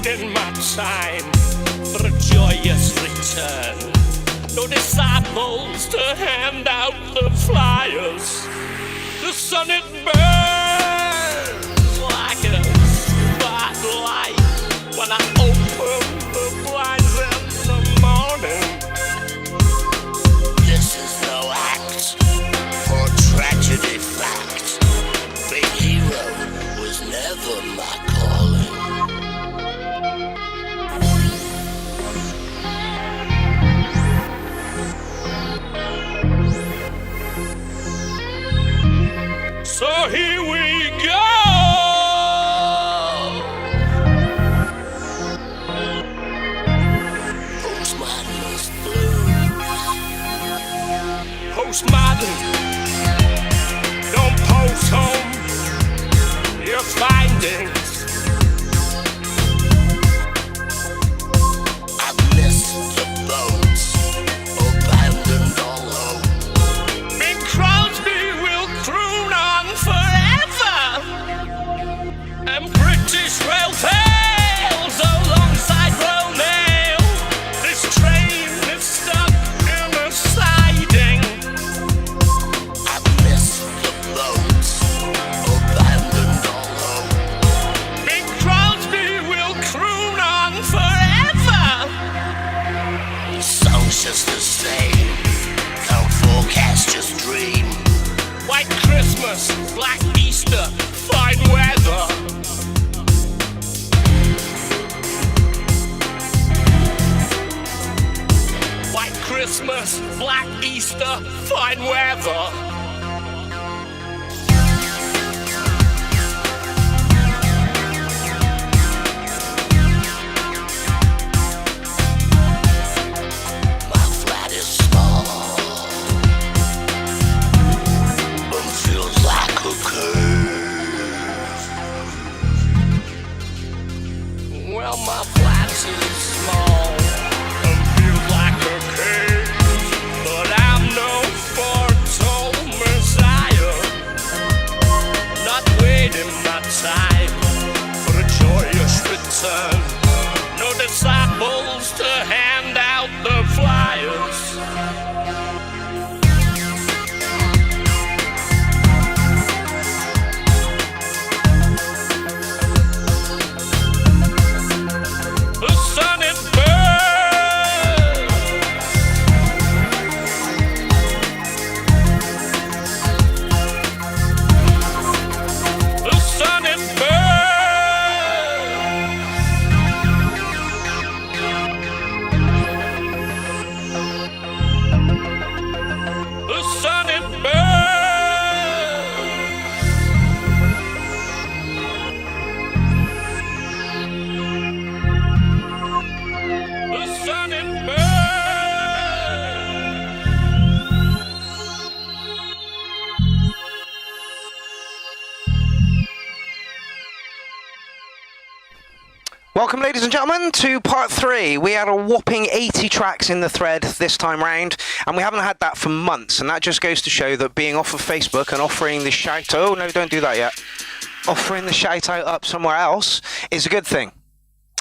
waiting my time for a joyous return. No disciples to hand out the flyers. The sun it burns like a spotlight when I open the blinds in the morning. This is no act or tragedy fact. Big hero was never my calling. So here we go. Postmodernist blues. Postmodern. Don't post home your findings. I've missed the boats, abandoned all hope. Big Crosby will croon on forever, and British rail fails alongside Romeo. This train is stuck in a siding. I've missed the boats, abandoned all hope. Big Crosby will croon on forever. The song's just the same, can't forecast, just dream. White Christmas, Black Easter, fine weather. White Christmas, Black Easter, fine weather. My flat is small and feels like a curve. Well, my flat is small and feels like a cave, but I'm no foretold messiah, not waiting my time for a joyous return. No disciples to hand out the flyers. The sun it burns. The sun it burns. The sun it burns. The sun it burns. Welcome, ladies and gentlemen, to part 3. We had a whopping 80 tracks in the thread this time round, and we haven't had that for months, and that just goes to show that being off of Facebook and offering the shout out, oh no, don't do that yet, offering the shout out up somewhere else is a good thing.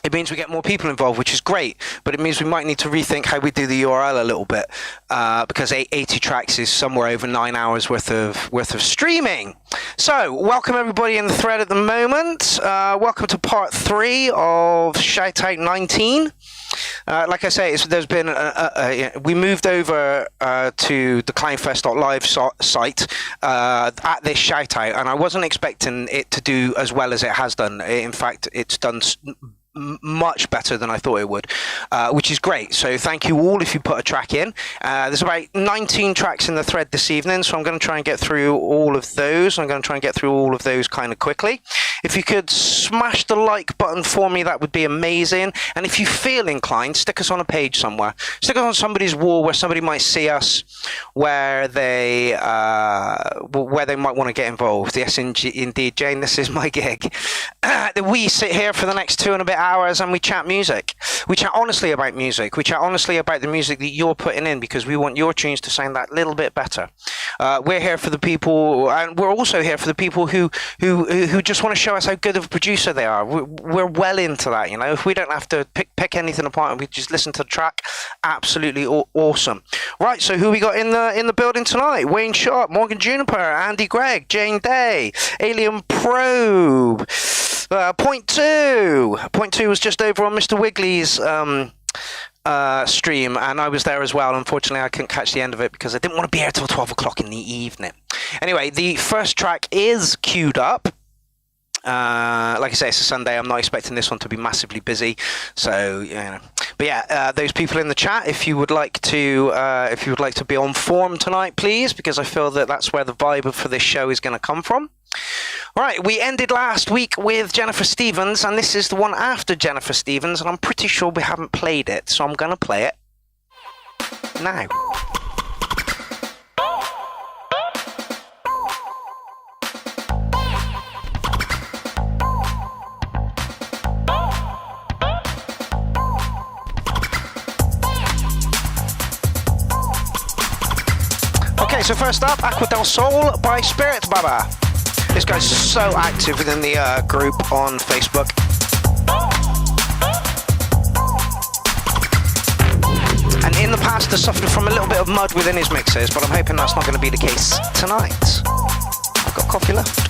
It means we get more people involved, which is great, but it means we might need to rethink how we do the URL a little bit, because 80 tracks is somewhere over 9 hours worth of streaming. So, welcome everybody in the thread at the moment. Welcome to part 3 of Shoutout 19. Like I say, there's been we moved over to the Clownfest.live site at this shoutout, and I wasn't expecting it to do as well as it has done. In fact, it's done much better than I thought it would, which is great. So thank you all if you put a track in. There's about 19 tracks in the thread this evening, so I'm going to try and get through all of those. I'm going to try and get through all of those kind of quickly. If you could smash the like button for me, that would be amazing. And if you feel inclined, stick us on a page somewhere. Stick us on somebody's wall where somebody might see us, where they might want to get involved. Yes, indeed, Jane, this is my gig. we sit here for the next 2 and a bit hours and we chat music. We chat honestly about music. We chat honestly about the music that you're putting in because we want your tunes to sound that little bit better. We're here for the people, and we're also here for the people who just want to show us how good of a producer they are. We're well into that, you know. If we don't have to pick anything apart and we just listen to the track, absolutely awesome. Right, so who we got in the building tonight? Wayne Sharp, Morgan Juniper, Andy Gregg, Jane Day, Alien Probe. Point two was just over on Mr. Wiggly's stream, and I was there as well. Unfortunately, I couldn't catch the end of it because I didn't want to be here till 12 o'clock in the evening. Anyway, the first track is queued up. Like I say, it's a Sunday. I'm not expecting this one to be massively busy, so you know. But yeah, those people in the chat, if you would like to be on form tonight, please, because I feel that that's where the vibe for this show is going to come from. All right, we ended last week with Jennifer Stevens, and this is the one after Jennifer Stevens, and I'm pretty sure we haven't played it, so I'm going to play it now. Okay, so first up, Aqua Del Sol by Spirit Baba. This guy's so active within the group on Facebook. And in the past has suffered from a little bit of mud within his mixes, but I'm hoping that's not going to be the case tonight. I've got coffee left.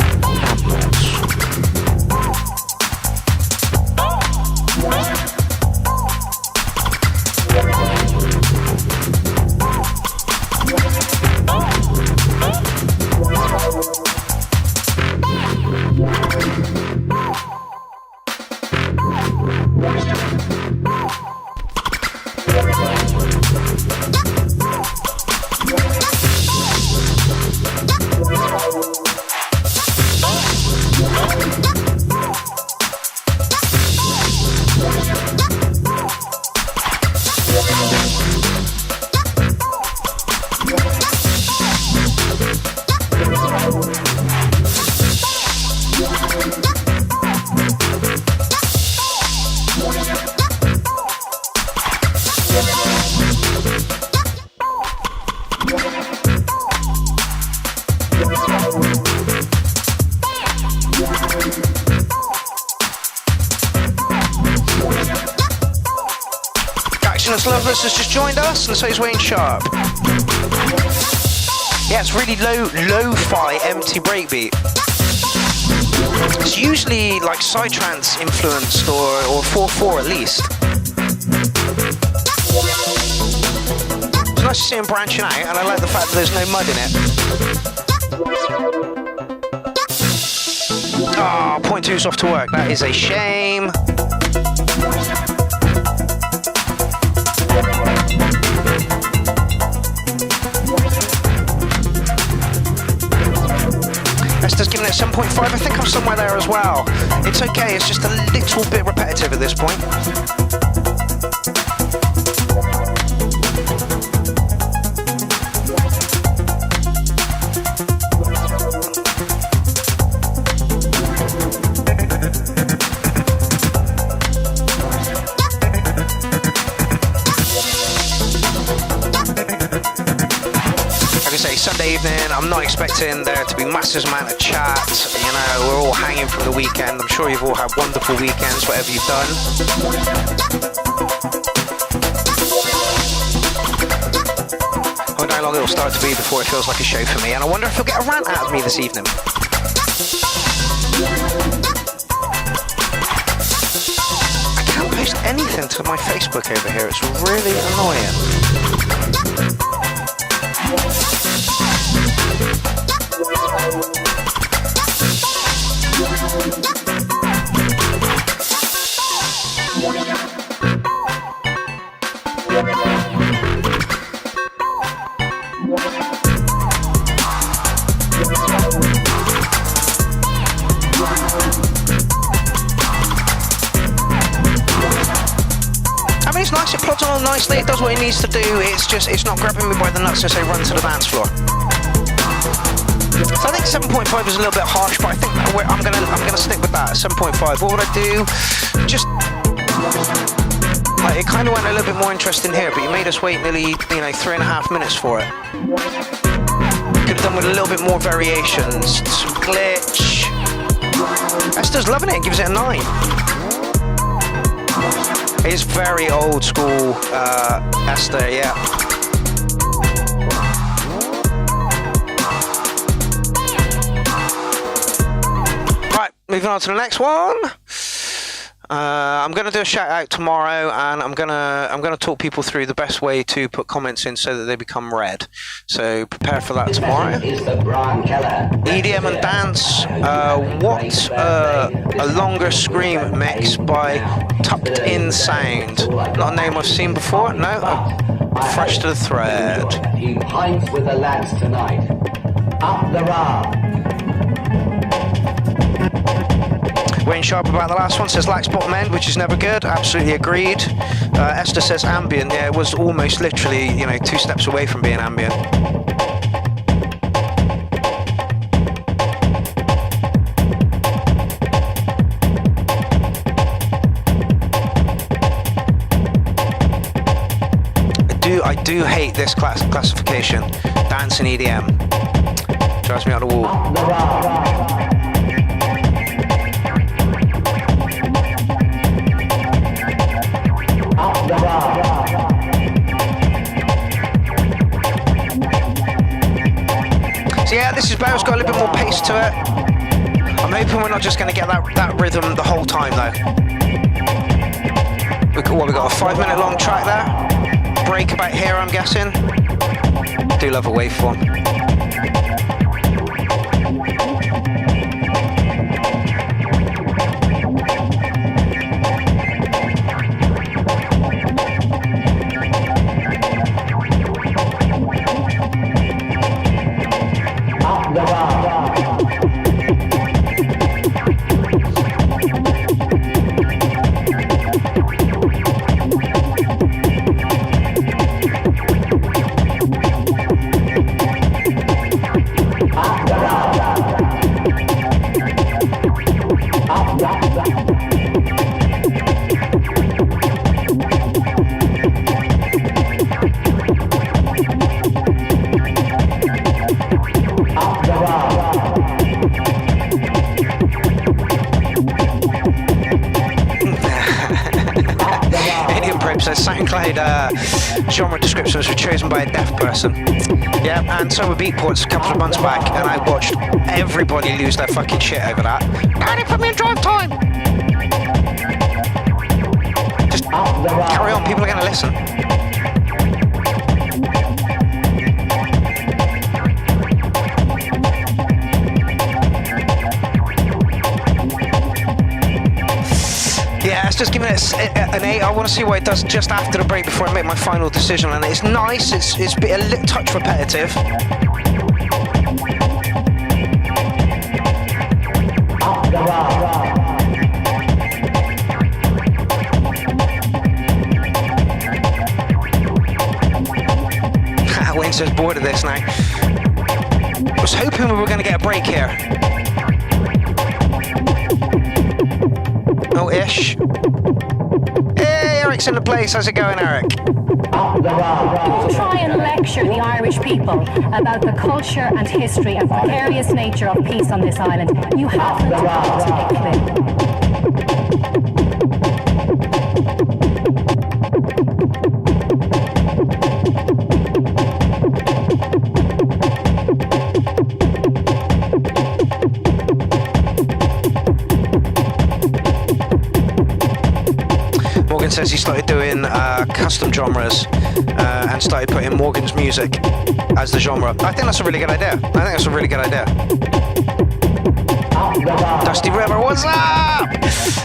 Loveless has just joined us, and so is Wayne Sharp. Yeah, it's really lo-fi, empty breakbeat. It's usually like psytrance influenced or 4/4 at least. It's nice to see him branching out, and I like the fact that there's no mud in it. Ah, oh, point two's off to work. That is a shame. Esther's giving it 7.5. I think I'm somewhere there as well. It's okay, it's just a little bit repetitive at this point. Sunday evening, I'm not expecting there to be massive amount of chat. You know, we're all hanging from the weekend. I'm sure you've all had wonderful weekends, whatever you've done. I wonder how long it'll start to be before it feels like a show for me, and I wonder if you'll get a rant out of me this evening. I can't post anything to my Facebook over here. It's really annoying. It's nice, it plods on nicely, it does what it needs to do, it's not grabbing me by the nuts to say run to the dance floor. So I think 7.5 is a little bit harsh, but I think I'm gonna stick with that. 7.5. What would I do? Just like, it kind of went a little bit more interesting here, but you made us wait nearly 3.5 minutes for it. Could have done with a little bit more variations. Some glitch. Esther's loving it. Gives it a 9. It's very old school, Esther. Yeah. Moving on to the next one. I'm going to do a shout out tomorrow, and I'm going to talk people through the best way to put comments in so that they become red. So prepare for that tomorrow. EDM and dance. What a longer scream mix by Tucked In Sound. Not a name I've seen before. No, fresh to the thread. A few pints with the lads tonight. Up the bar. Wayne Sharp about the last one says lax bottom end, which is never good. Absolutely agreed. Esther says ambient. Yeah, it was almost literally 2 steps away from being ambient. I do hate this classification. Dance and EDM drives me out of the wall. So yeah, this is better. It's got a little bit more pace to it. I'm hoping we're not just going to get that rhythm the whole time though. We got a 5-minute long track there. Break about here, I'm guessing. Do love a waveform. SoundCloud genre descriptions were chosen by a deaf person. Yeah, and so were Beatports a couple of months back, and I watched everybody lose their fucking shit over that. Daddy, put me in drive time! Just carry on, people are going to listen. Yeah, it's just giving it an 8. I want to see what it does just after the break before I make my final decision. And it's nice. It's a touch repetitive. Wayne says bored of this now. I was hoping we were going to get a break here. Oh-ish. Hey, Eric's in the place. How's it going, Eric? Try and lecture the Irish people about the culture and history and precarious nature of peace on this island. You haven't got to be clear. Morgan says he started doing custom genres and started putting Morgan's music as the genre. I think that's a really good idea. Dusty River, what's up?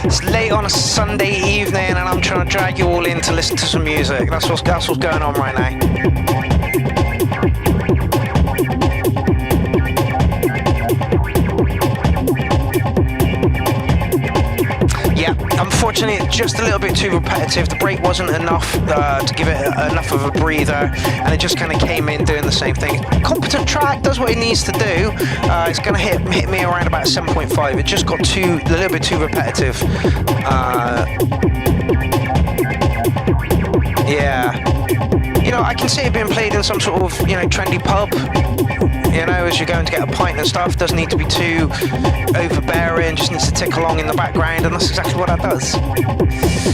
It's late on a Sunday evening and I'm trying to drag you all in to listen to some music. That's what's going on right now. Yeah. Unfortunately, just a little bit too repetitive. The break wasn't enough to give it enough of a breather, and it just kind of came in doing the same thing. Competent track, does what it needs to do. It's going to hit me around about 7.5. It just got a little bit too repetitive. Yeah. You know, I can see it being played in some sort of, you know, trendy pub. You know, as you're going to get a pint and stuff, doesn't need to be too overbearing, just needs to tick along in the background, and that's exactly what that does.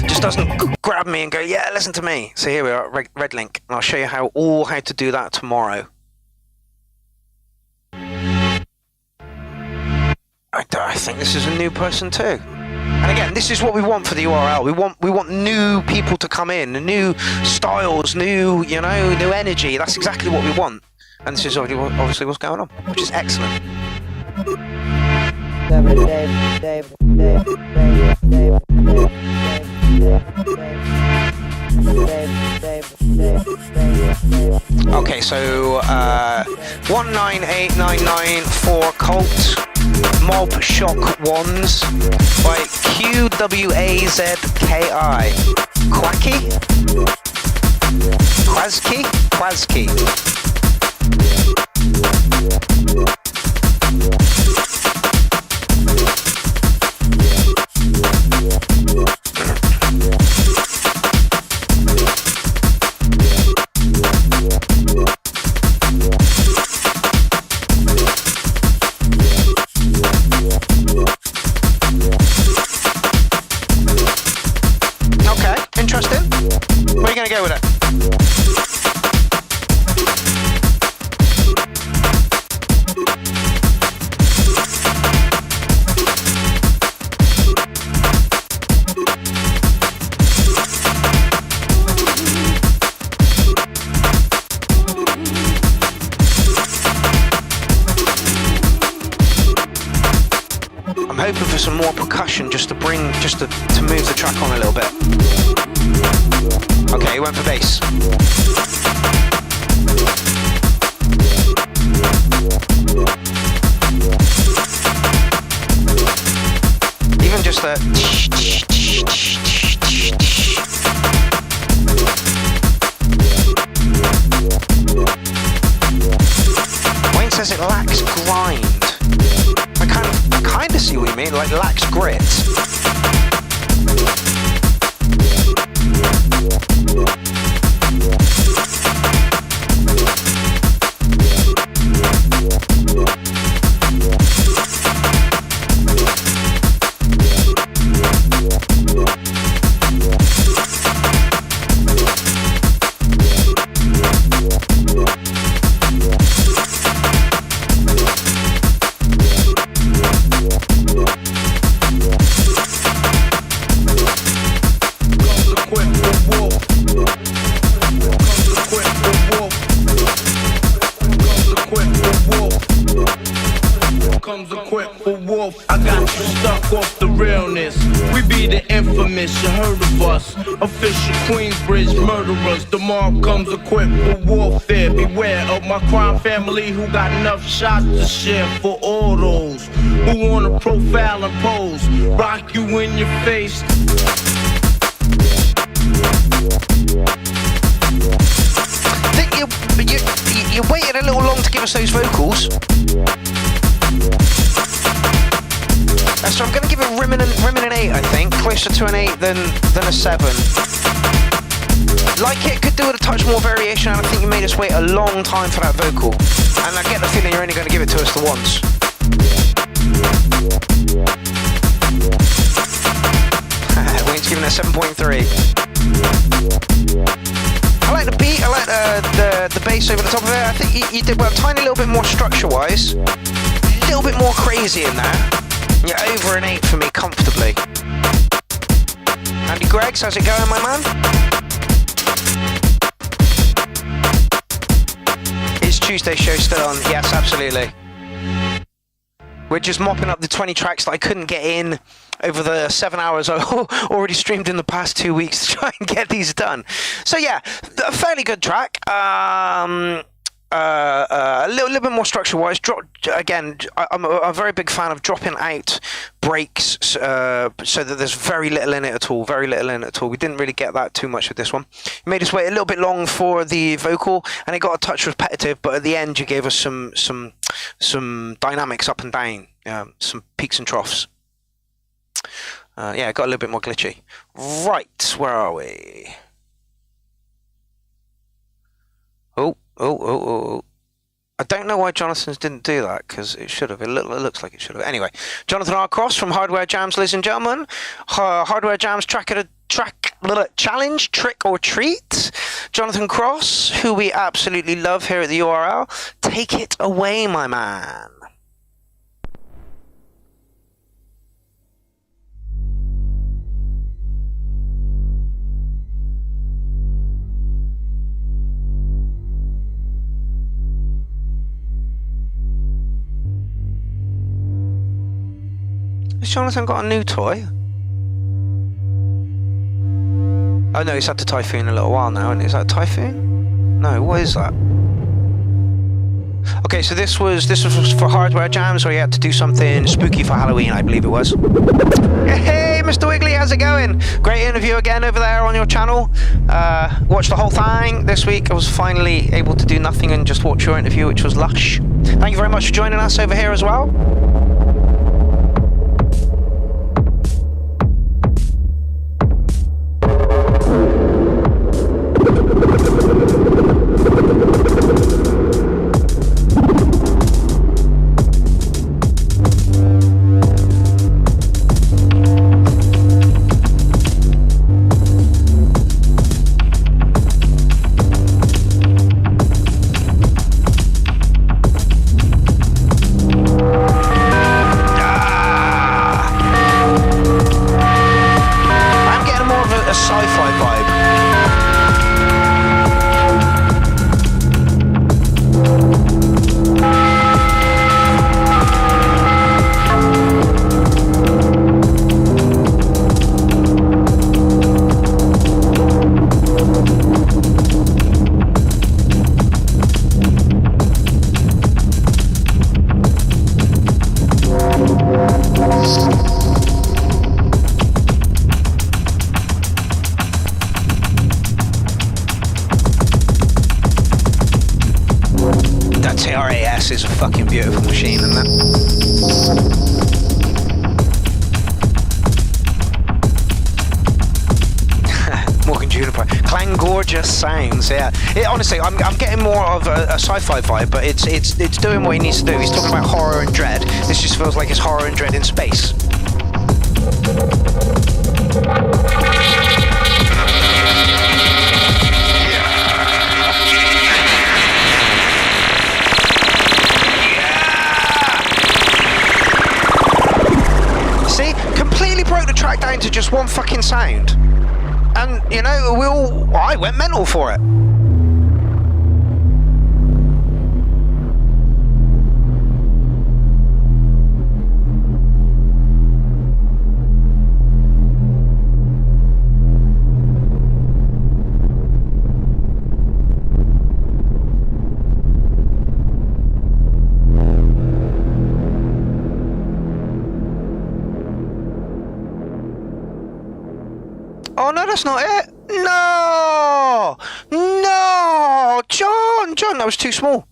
Just doesn't grab me and go, yeah, listen to me. So here we are at Redlink, and I'll show you how to do that tomorrow. I think this is a new person too. And again, this is what we want for the URL. We want new people to come in, new styles, new energy. That's exactly what we want. And this is obviously what's going on, which is excellent. Okay, so 19899 for Cobalt Mob Shock Wands by QWAZKI. Quazki. Okay, interesting. Where are you going to go with it? I'm hoping for some more percussion just to move the track on a little bit. Okay, he went for bass. Even just the Wayne says it lacks grind. I kind of see what you mean, like lacks grit. I got you stuck off the realness. We be the infamous, you heard of us. Official Queensbridge murderers. The mob comes equipped for warfare. Beware of my crime family who got enough shots to share for all those who wanna profile and pose. Rock you in your face. I think you waited a little long to give us those vocals. So I'm going to give it rimming an 8, I think. Closer to an 8 than a 7. Like it, could do with a touch more variation, and I think you made us wait a long time for that vocal. And I get the feeling you're only going to give it to us the once. Wayne's giving it a 7.3. I like the beat, I like the bass over the top of it. I think you did well, a tiny little bit more structure-wise. A little bit more crazy in there. You're over an 8 for me comfortably. Andy Greggs, how's it going, my man? Is Tuesday show still on? Yes, absolutely. We're just mopping up the 20 tracks that I couldn't get in over the 7 hours I already streamed in the past 2 weeks to try and get these done. So yeah, a fairly good track. a little bit more structure-wise. Again, I'm a very big fan of dropping out breaks so that there's very little in it at all. Very little in it at all. We didn't really get that too much with this one. You made us wait a little bit long for the vocal, and it got a touch repetitive. But at the end, you gave us some dynamics up and down, some peaks and troughs. Yeah, it got a little bit more glitchy. Right, where are we? Oh. I don't know why Jonathan's didn't do that, because it should have. It looks like it should have. Anyway, Jonathan R. Cross from Hardware Jams, ladies and gentlemen. Hardware Jams challenge, trick or treat. Jonathan Cross, who we absolutely love here at the URL. Take it away, my man. Has Jonathan got a new toy? Oh no, he's had the Typhoon a little while now, and is that a Typhoon? No, what is that? Okay, so this was for Hardware Jams, where you had to do something spooky for Halloween, I believe it was. Hey, Mr. Wiggly, how's it going? Great interview again over there on your channel. Watched the whole thing this week. I was finally able to do nothing and just watch your interview, which was lush. Thank you very much for joining us over here as well. Is a fucking beautiful machine, isn't it? Morgan Juniper. Clang gorgeous sounds, yeah. Honestly, I'm getting more of a sci-fi vibe, but it's doing what he needs to do. He's talking about horror and dread. This just feels like it's horror and dread in space. Track down to just one fucking sound, and you know, I went mental for it. Oh no, that's not it. No, John, that was too small.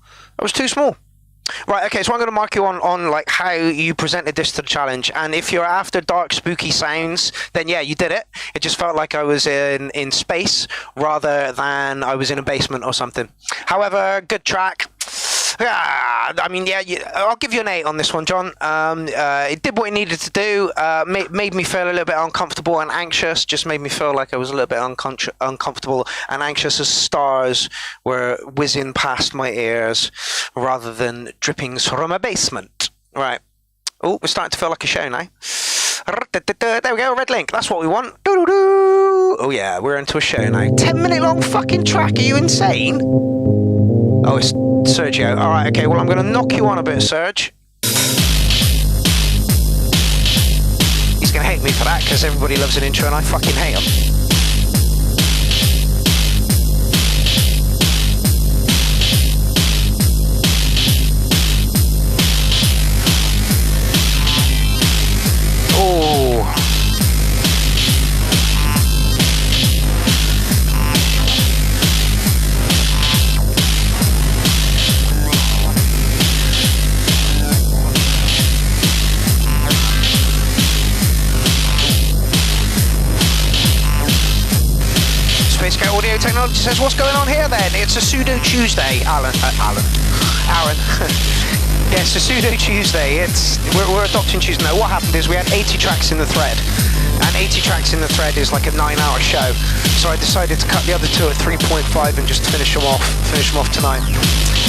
Right, okay, so I'm going to mark you on like how you presented this to the challenge, and if you're after dark, spooky sounds, then yeah, you did it. It just felt like I was in space rather than I was in a basement or something. However, good track. I mean, yeah, I'll give you an 8 on this one, John. It did what it needed to do. Made me feel a little bit uncomfortable and anxious. Just made me feel like I was a little bit uncomfortable and anxious as stars were whizzing past my ears rather than drippings from a basement. Right. Oh, we're starting to feel like a show now. There we go, Redlink. That's what we want. Oh yeah, we're into a show now. 10-minute long fucking track. Are you insane? Oh, it's Sergio. All right, okay. Well, I'm going to knock you on a bit, Serge. He's going to hate me for that because everybody loves an intro and I fucking hate him. Audio Technology says, what's going on here then? It's a pseudo Tuesday, Aaron. Yeah, it's a pseudo Tuesday. We're adopting Tuesday. No, what happened is we had 80 tracks in the thread. And 80 tracks in the thread is like a 9-hour show. So I decided to cut the other two at 3.5 and just finish them off tonight.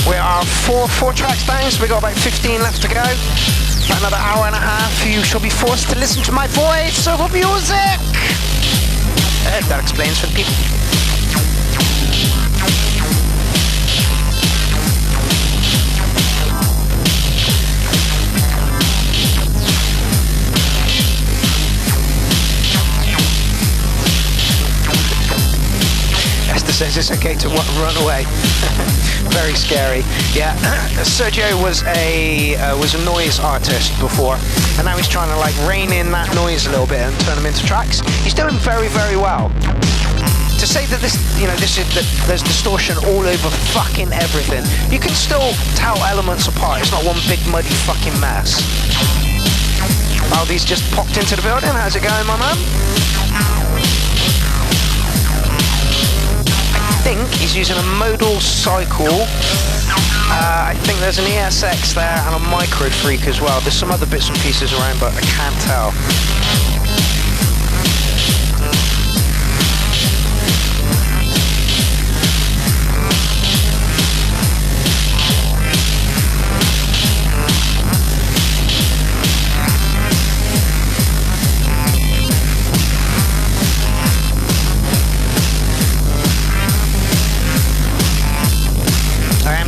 We are four tracks down, so we got about 15 left to go. About another hour and a half, you shall be forced to listen to my voice over music. That explains for the people. Esther says it's okay to run away. Very scary. Yeah, Sergio was a noise artist before, and now he's trying to like rein in that noise a little bit and turn them into tracks. He's doing very, very well. To say that there's distortion all over fucking everything, you can still tell elements apart. It's not one big muddy fucking mess. Aldi's just popped into the building. How's it going, my man? I think he's using a modal cycle. I think there's an ESX there and a micro freak as well. There's some other bits and pieces around, but I can't tell.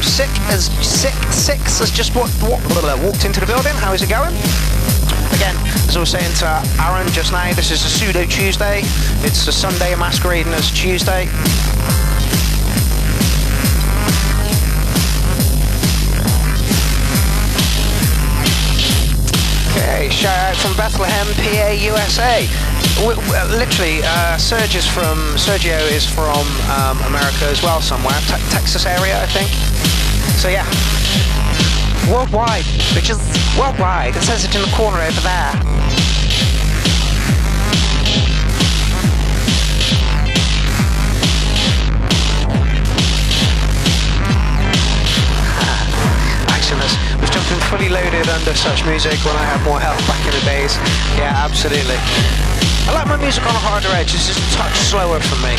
Sick as just walked into the building. How is it going? Again, as I was saying to Aaron just now, this is a pseudo Tuesday. It's a Sunday masquerading as Tuesday. Okay, shout out from Bethlehem, PA, USA. Literally, Sergio is from America as well, somewhere, Texas area, I think. So yeah, worldwide, bitches, worldwide. It says it in the corner over there. Maximus was jumping fully loaded under such music when I had more health back in the days. Yeah, absolutely. I like my music on a harder edge. It's just a touch slower for me.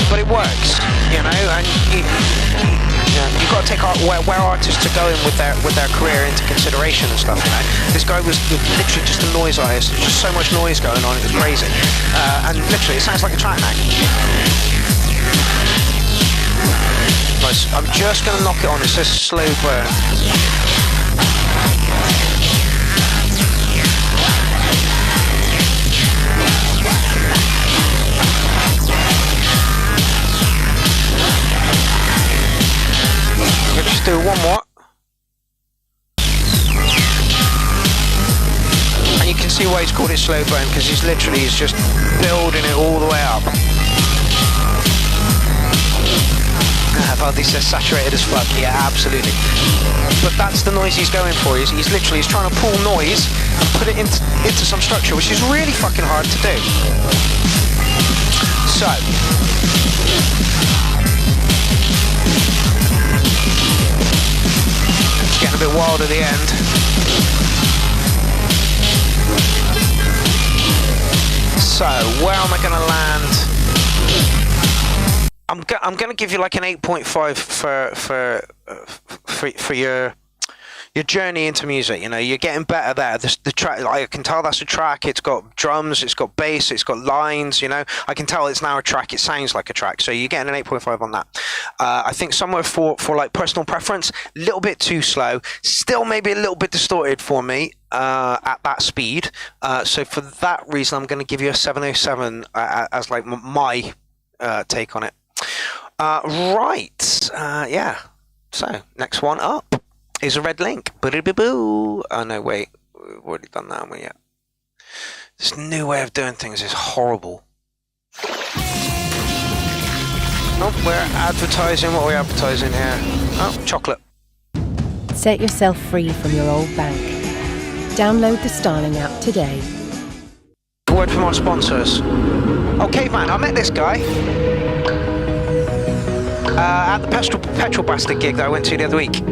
But it works, you know, and you've got to take where artists are going with their career into consideration and stuff, you know. This guy was literally just a noise artist. There's just so much noise going on, it was crazy. And literally, it sounds like a track now. Nice. I'm just going to knock it on. It says slow burn. Just do one more, and you can see why he's called it slow burn, because he's just building it all the way up. Valdi says saturated as fuck. Yeah, absolutely. But that's the noise he's going for. He's trying to pull noise and put it into some structure, which is really fucking hard to do. So. Getting a bit wild at the end. So, where am I going to land? I'm going to give you like an 8.5 for your journey into music. You know, you're getting better there. The track, I can tell that's a track. It's got drums, it's got bass, it's got lines. You know, I can tell it's now a track. It sounds like a track. So you're getting an 8.5 on that. I think somewhere for like personal preference, a little bit too slow. Still maybe a little bit distorted for me at that speed. So for that reason, I'm going to give you a 707 as like my take on it. Right. Yeah. So next one up is a Redlink. Boo. Oh no, wait. We've already done that, haven't we? Yeah. This new way of doing things is horrible. Oh, we're advertising. What are we advertising here? Oh, chocolate. Set yourself free from your old bank. Download the Starling app today. word from our sponsors. Oh, Caveman, I met this guy at the petrol bastard gig that I went to the other week.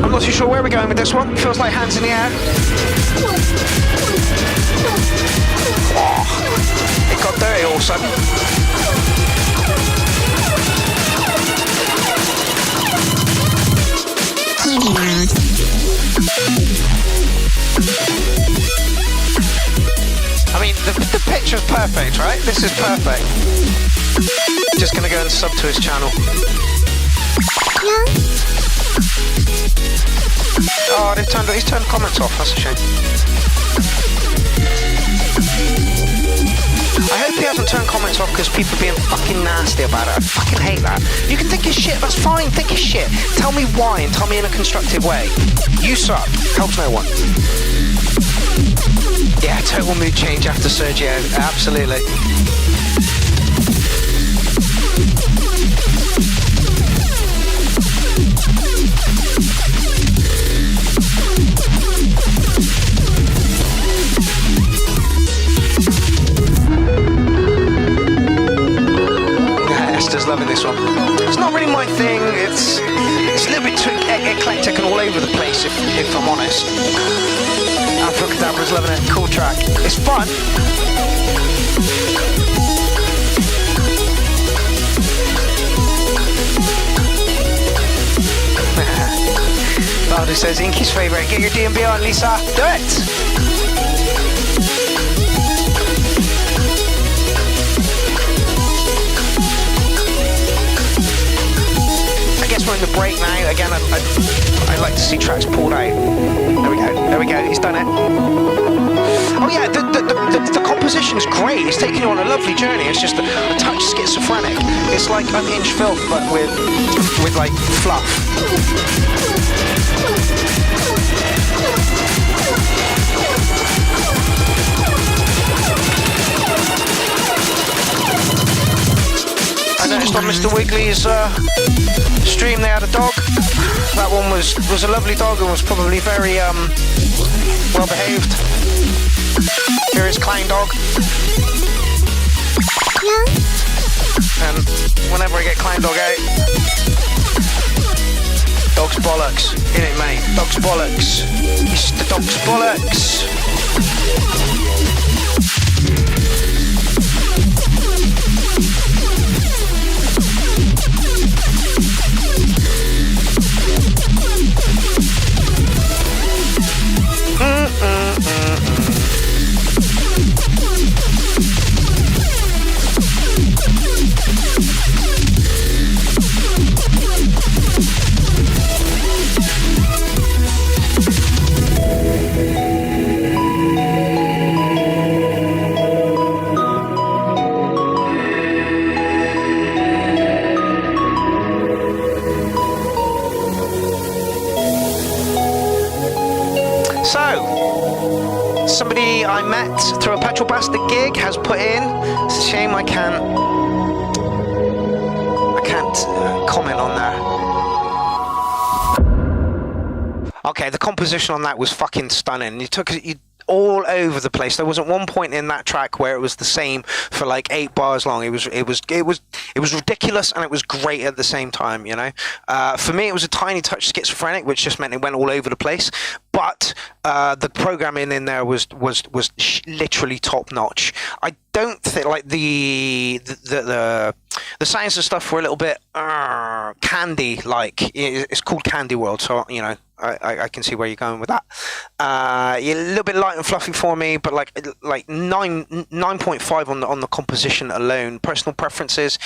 I'm not too sure where we're going with this one. Feels like hands in the air. Oh, it got dirty all of a sudden. I mean, the picture's perfect, right? This is perfect. Just gonna go and sub to his channel. Oh, he's turned comments off, that's a shame. I hope he hasn't turned comments off because people are being fucking nasty about it. I fucking hate that. You can think his shit, that's fine, think his shit. Tell me why and tell me in a constructive way. You suck, helps no one. Yeah, total mood change after Sergio, absolutely. Esther's loving this one. It's not really my thing. It's a little bit too eclectic and all over the place, if I'm honest. Abracadabra's loving it. Cool track. It's fun. Valdo says Inky's favourite. Get your D&B on, Lisa. Do it. We're in the break now. Again, I like to see tracks pulled out. There we go. He's done it. Oh yeah, the composition's great. It's taking you on a lovely journey. It's just a touch schizophrenic. It's like Unhinged Filth, but with like fluff. I noticed on Mr. Wiggly's stream they had a dog. That one was a lovely dog and was probably very well behaved. Here is Clown Dog. And whenever I get Clown Dog out, dog's bollocks, innit mate? Dog's bollocks. It's the dog's bollocks. Somebody I met through a Petrol Bastard gig has put in. It's a shame I can't comment on that. Okay, the composition on that was fucking stunning. You took it all over the place. There wasn't one point in that track where it was the same for like 8 bars long. It was ridiculous and it was great at the same time, you know. For me, it was a tiny touch schizophrenic, which just meant it went all over the place. But the programming in there was literally top notch. I don't think like the sounds and stuff were a little bit candy like. It's called Candy World, so you know. I can see where you're going with that. You're a little bit light and fluffy for me, but like 9.5 on the composition alone. Personal preferences,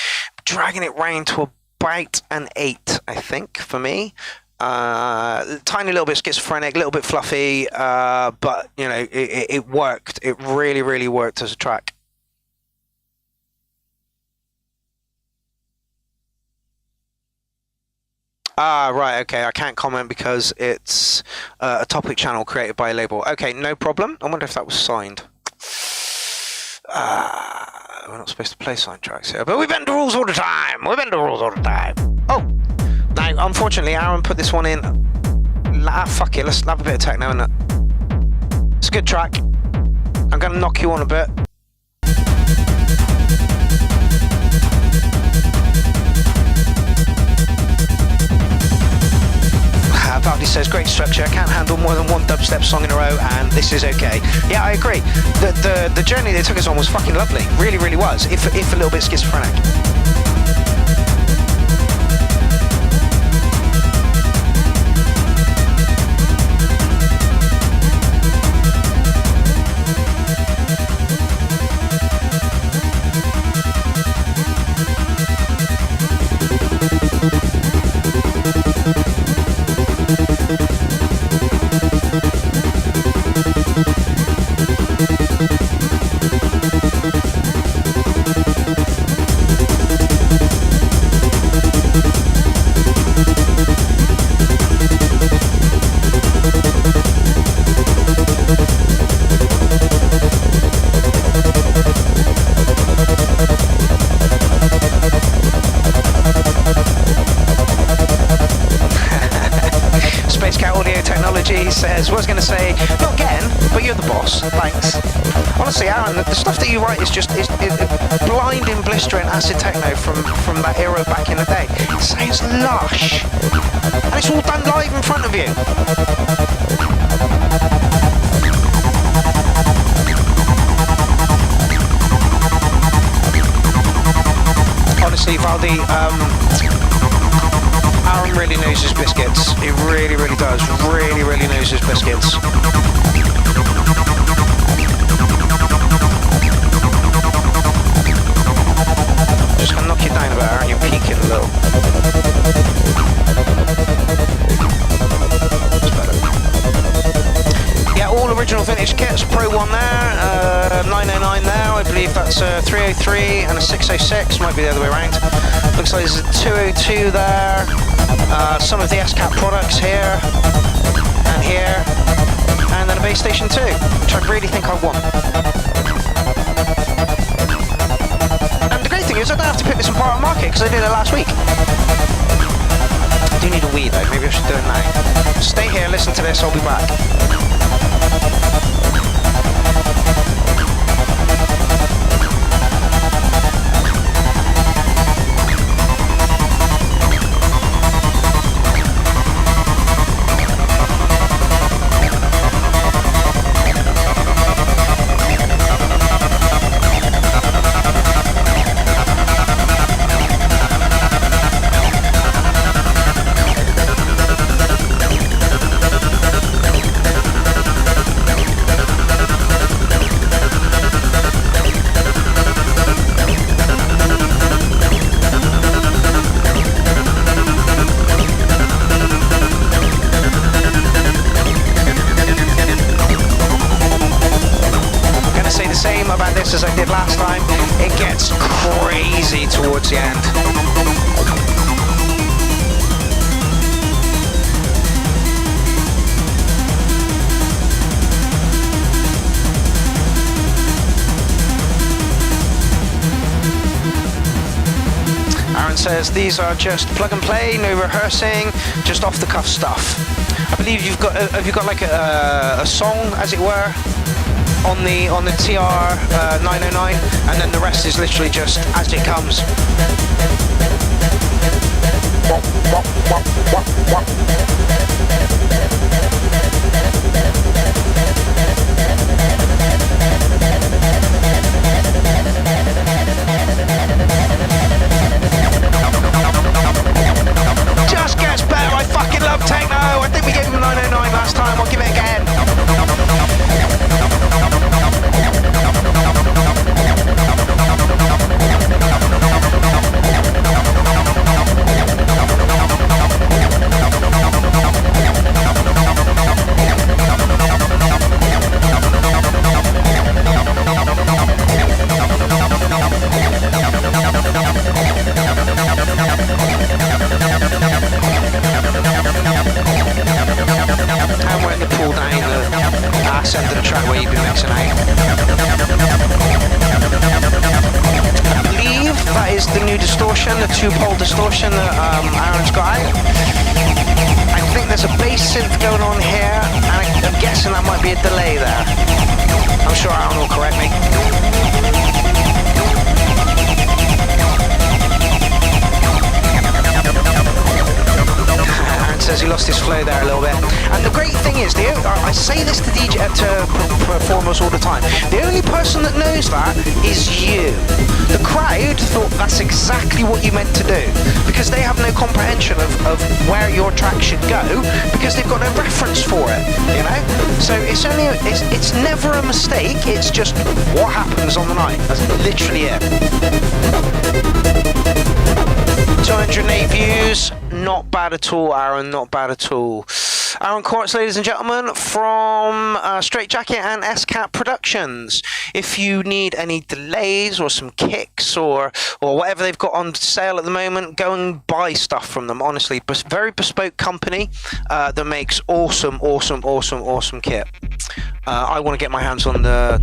dragging it round to about an 8, I think, for me. Tiny little bit schizophrenic, a little bit fluffy, but you know, it worked. It really, really worked as a track. Ah, right, okay, I can't comment because it's a topic channel created by a label. Okay, no problem. I wonder if that was signed. We're not supposed to play signed tracks here, but we bend the rules all the time. We bend the rules all the time. Oh, now, unfortunately, Aaron put this one in. Fuck it, let's have a bit of techno in it. It's a good track. I'm going to knock you on a bit. Valdi says, great structure, can't handle more than one dubstep song in a row, and this is okay. Yeah, I agree. The journey they took us on was fucking lovely. Really, really was, if a little bit schizophrenic. Says, what I was going to say, not again, but you're the boss, thanks. Honestly, Aaron, the stuff that you write is just is blinding, blistering acid techno from that era back in the day. It sounds lush, and it's all done live in front of you. Honestly, Valdi, Aaron really knows his biscuits. He really, really does. Really, really knows his biscuits. Just gonna knock you down a bit, Aaron. You're peaking a little. That's better. Yeah, all original vintage kits. Pro 1 there, 909 there. I believe that's a 303 and a 606. Might be the other way around. Looks like there's a 202 there. Some of the S-Cap products here, and then a base station 2, which I really think I want. And the great thing is I don't have to pick this apart on market because I did it last week. I do need a wee though, maybe I should do it now. Stay here, listen to this, I'll be back. As I did last time, it gets crazy towards the end. Aaron says these are just plug and play, no rehearsing, just off the cuff stuff. I believe you've got have you got like a song, as it were, on the TR 909, and then the rest is literally just as it comes. Just gets better. I fucking love techno. I think we gave him 909 last time. I'll give it again. is the new distortion, the 2-pole distortion that Aaron's got out. I think there's a bass synth going on here, and I'm guessing that might be a delay there. I'm sure Aaron will correct me. Aaron says he lost his flow there a little bit. And the great thing is, I say this to performers all the time, the only person that knows that is you. The crowd thought that's exactly what you meant to do, because they have no comprehension of where your track should go, because they've got no reference for it, you know? So it's never a mistake, it's just what happens on the night. That's literally it. 208 views, not bad at all, Aaron, not bad at all. Aaron Courts, ladies and gentlemen, from Straight Jacket and S-Cat Productions. If you need any delays or some kicks or whatever they've got on sale at the moment, go and buy stuff from them. Honestly, very bespoke company that makes awesome kit. I want to get my hands on the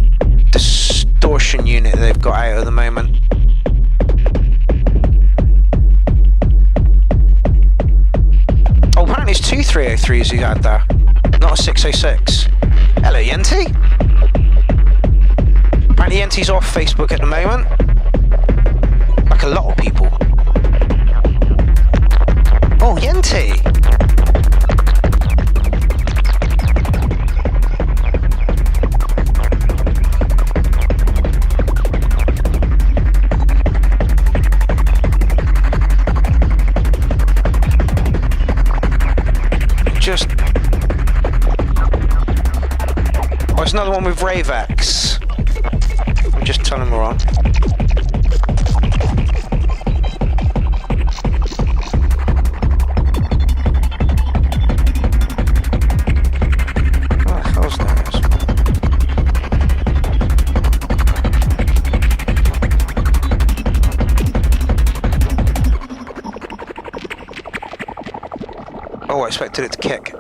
distortion unit they've got out at the moment. Oh, apparently it's 2 303s he's had there, not a 606. Hello, Yenti. Apparently Yenti's off Facebook at the moment, like a lot of people. Oh, Yenti. Oh, it's another one with Ravex. I'm just telling him we're on. What the hell's that? Oh, I expected it to kick.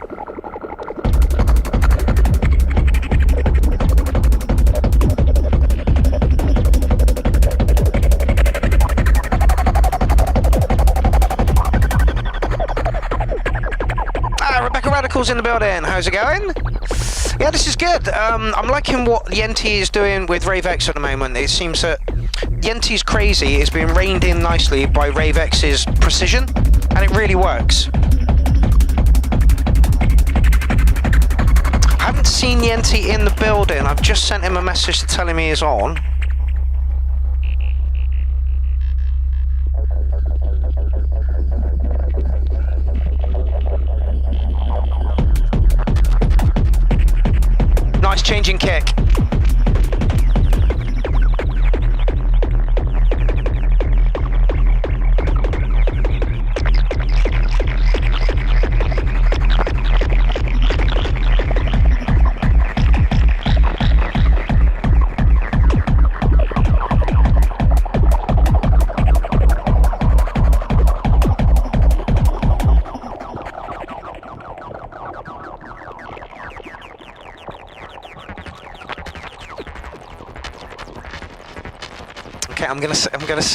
In the building, how's it going? Yeah, this is good. I'm liking what Yenti is doing with Ravex at the moment. It seems that Yenti's crazy is being reined in nicely by Ravex's precision, and it really works. I haven't seen Yenti in the building. I've just sent him a message telling me he's on. Nice changing kick.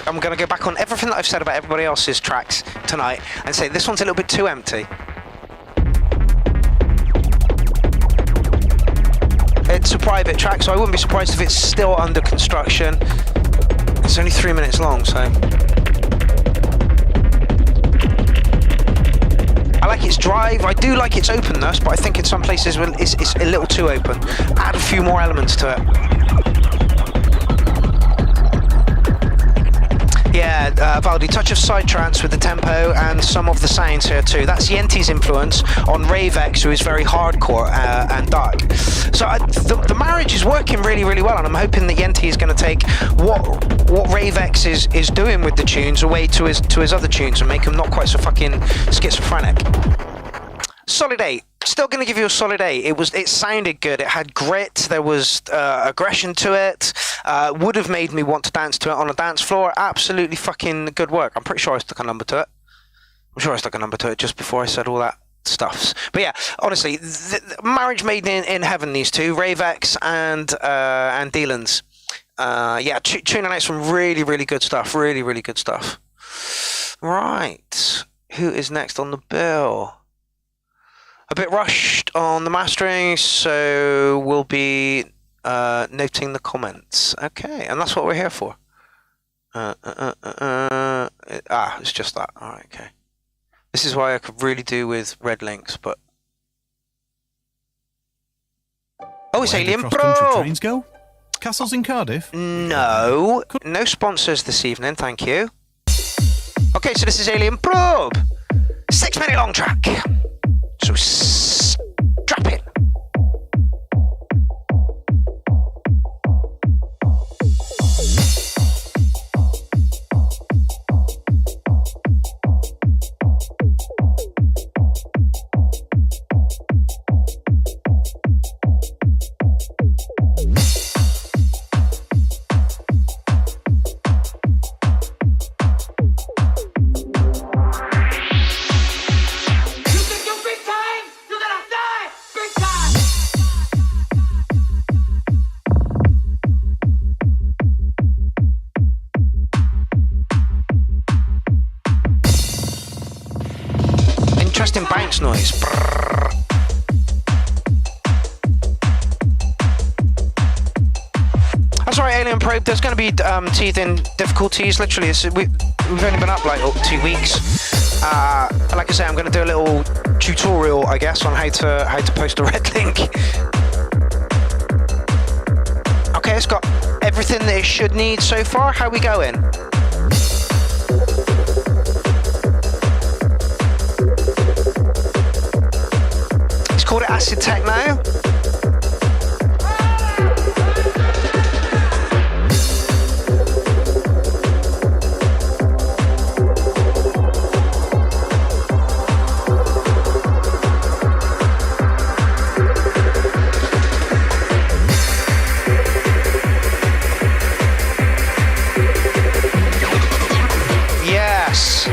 I'm gonna go back on everything that I've said about everybody else's tracks tonight and say this one's a little bit too empty. It's a private track, so I wouldn't be surprised if it's still under construction. It's only 3 minutes long, so I like its drive. I do like its openness, but I think in some places it's a little too open. Add a few more elements to it. Yeah, Valdi, touch of side trance with the tempo and some of the sounds here too. That's Yenti's influence on Ravex, who is very hardcore and dark. So the marriage is working really, really well, and I'm hoping that Yenti is going to take what Ravex is doing with the tunes away to his other tunes and make them not quite so fucking schizophrenic. Solid 8. Still going to give you a solid 8. It sounded good. It had grit. There was aggression to it. Would have made me want to dance to it on a dance floor. Absolutely fucking good work. I'm pretty sure I stuck a number to it. I'm sure I stuck a number to it just before I said all that stuffs. But yeah, honestly, the marriage made in heaven, these two, Ravex and Dylan's. Yeah, tuning out some really, really good stuff. Really, really good stuff. Right. Who is next on the bill? A bit rushed on the mastering, so we'll be noting the comments. Okay, and that's what we're here for. It's just that. All right, okay. This is why I could really do with Redlinks, but... Oh, it's Alien Pro! Trains go? Castles in Cardiff? No. No sponsors this evening, thank you. Okay, so this is Alien Probe. 6-minute long track. So strap in. Interesting bounce noise. Brrr. That's right, Alien Probe. There's going to be teething difficulties. Literally, we've only been up like 2 weeks. Like I say, I'm going to do a little tutorial, I guess, on how to post a Redlink. Okay, it's got everything that it should need so far. How are we going? Called it Acid Techno. Yes.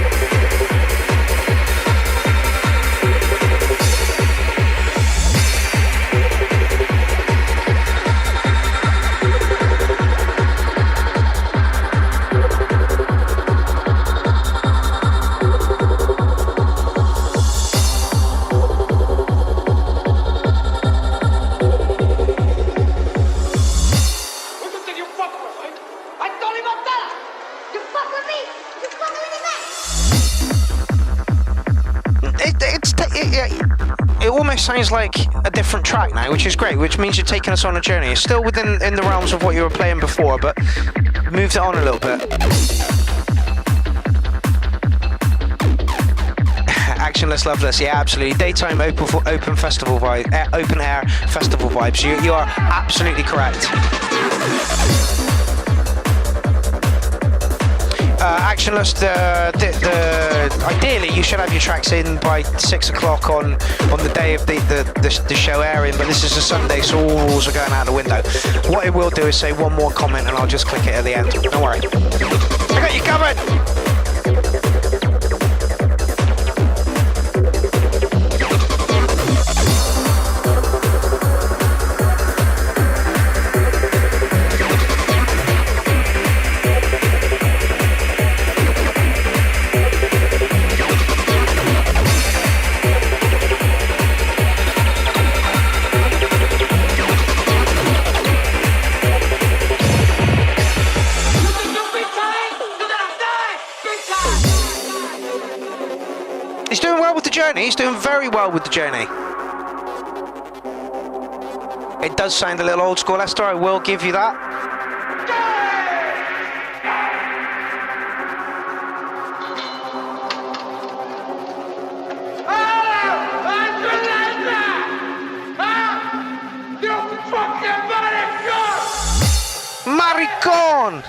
It almost sounds like a different track now, which is great, which means you're taking us on a journey. It's still within the realms of what you were playing before, but moved it on a little bit. Actionless, loveless, yeah, absolutely. Daytime open festival vibe, open air festival vibes. You are absolutely correct. Actionless, ideally you should have your tracks in by 6 o'clock on the day of the show airing, but this is a Sunday, so all rules are going out the window. What I will do is say one more comment and I'll just click it at the end. Don't worry. I got you covered! He's doing very well with the journey. It does sound a little old school, Esther, I will give you that. Maricón!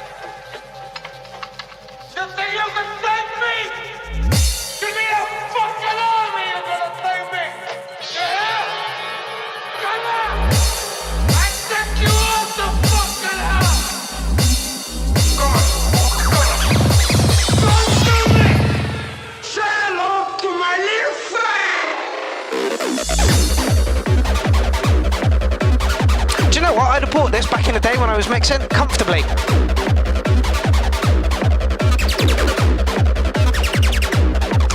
I'd have bought this back in the day when I was mixing, comfortably.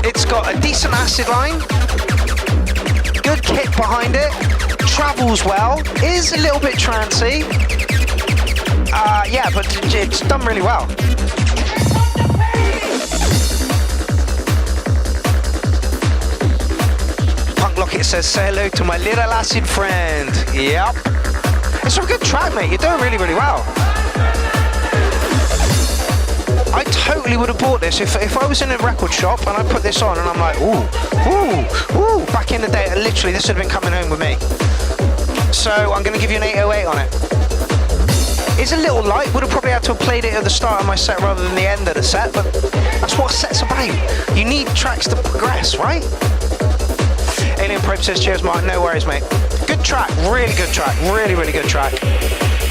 It's got a decent acid line, good kick behind it, travels well, is a little bit trancy. Yeah, but it's done really well. Punk Locket says, say hello to my little acid friend. Yep. It's a good track, mate. You're doing really, really well. I totally would have bought this if I was in a record shop and I put this on and I'm like, ooh. Back in the day, literally, this would have been coming home with me. So I'm going to give you an 808 on it. It's a little light. Would have probably had to have played it at the start of my set rather than the end of the set, but that's what a set's about. You need tracks to progress, right? Alien Probe says, cheers, Mark. No worries, mate. Good track. Really good track. Really, really good track.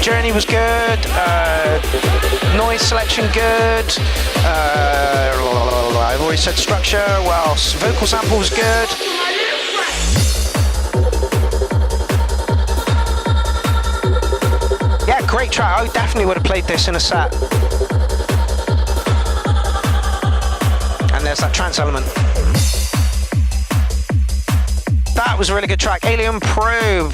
Journey was good. Noise selection good. I've already said structure. What else? Vocal sample was good. Yeah, great track. I definitely would have played this in a set. And there's that trance element. That was a really good track. Alien Probe.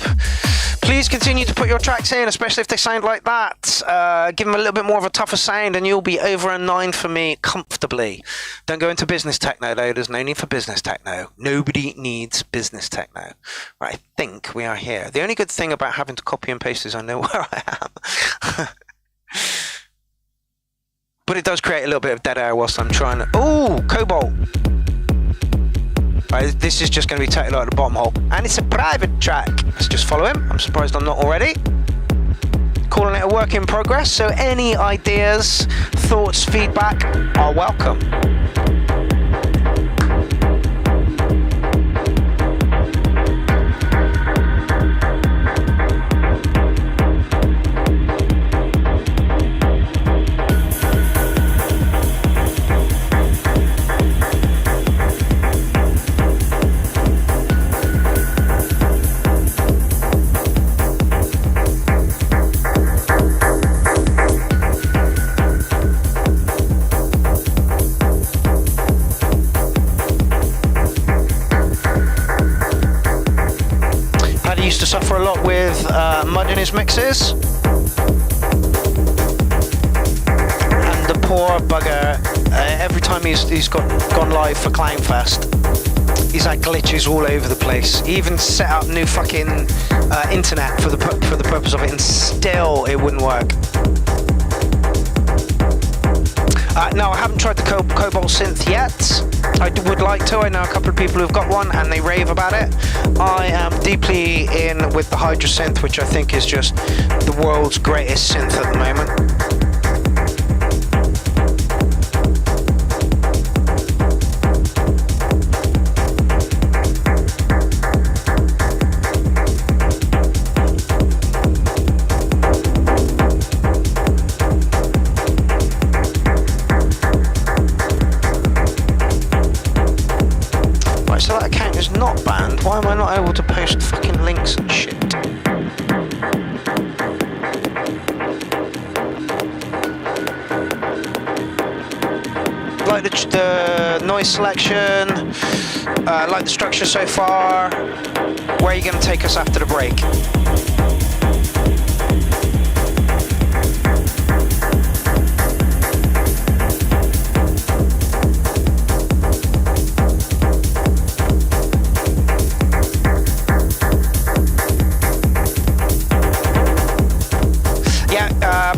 Please continue to put your tracks in, especially if they sound like that. Give them a little bit more of a tougher sound and you'll be over a 9 for me comfortably. Don't go into business techno though. There's no need for business techno. Nobody needs business techno. Right, I think we are here. The only good thing about having to copy and paste is I know where I am. But it does create a little bit of dead air whilst I'm trying to... Ooh, Cobalt. Right, this is just going to be totally out of the bottom hole. And it's a private track. Let's just follow him. I'm surprised I'm not already. Calling it a work in progress, so any ideas, thoughts, feedback are welcome. Used to suffer a lot with mud in his mixes, and the poor bugger, every time he's gone live for Clownfest, he's had glitches all over the place. He even set up new fucking internet for the purpose of it, and still it wouldn't work. No, I haven't tried the Cobalt synth yet. I would like to. I know a couple of people who've got one and they rave about it. I am deeply in with the Hydra synth, which I think is just the world's greatest synth at the moment. So that account is not banned. Why am I not able to post fucking links and shit? Like the noise selection, like the structure so far. Where are you going to take us after the break?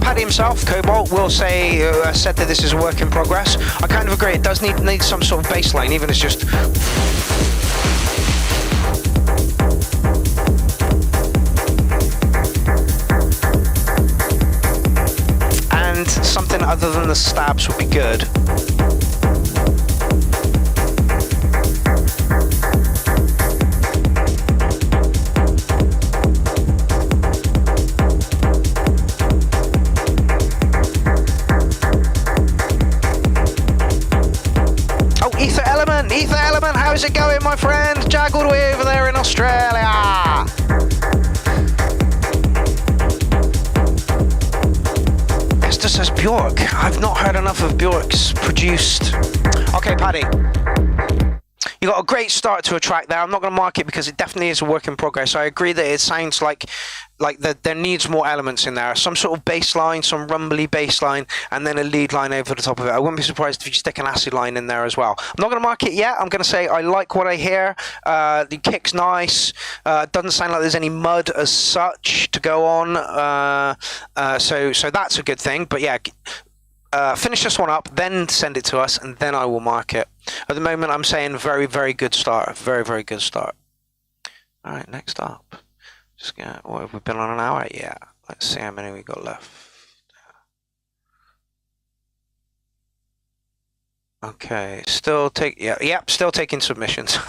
Paddy himself, Cobalt, will say, said that this is a work in progress. I kind of agree, it does need some sort of bass line, even if it's just... And something other than the stabs would be good. Ether Element, how's it going, my friend? Jag all the way over there in Australia. says Bjork. I've not heard enough of Bjork's produced. Okay, Paddy. You got a great start to a track there. I'm not going to mark it because it definitely is a work in progress. I agree that it sounds like there needs more elements in there. Some sort of bass line, some rumbly bass line, and then a lead line over the top of it. I wouldn't be surprised if you stick an acid line in there as well. I'm not going to mark it yet. I'm going to say I like what I hear. The kick's nice. Doesn't sound like there's any mud as such to go on. So that's a good thing. But yeah, finish this one up, then send it to us, and then I will mark it. At the moment, I'm saying very, very good start. Very, very good start. All right, next up. Just get, what, have we been on an hour? Yeah. Let's see how many we got left. Okay, still still taking submissions.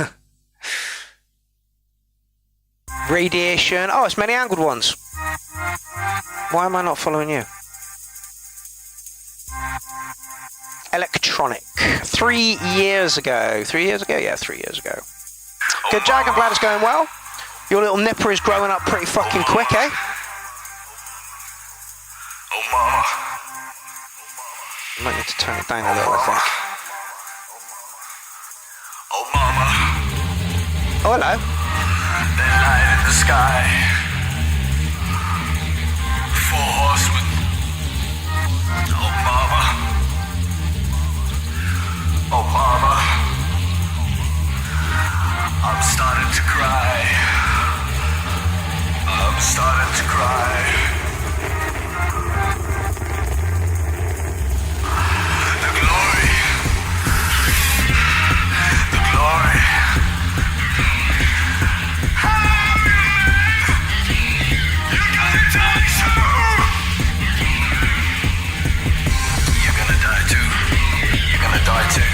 Radiation. Oh, it's many angled ones. Why am I not following you? Electronic. 3 years ago. 3 years ago? Yeah, 3 years ago. Good, Jag, I'm glad it's going well. Your little nipper is growing up pretty fucking quick, eh? Oh, mama. I might need to turn it down a little, I think. Oh, mama. Oh, hello. That light in the sky. 4 horsemen. Oh, mama. Oh, mama. I'm starting to cry. I'm starting to cry. The glory. The glory. You're gonna die too. You're gonna die too. You're gonna die too.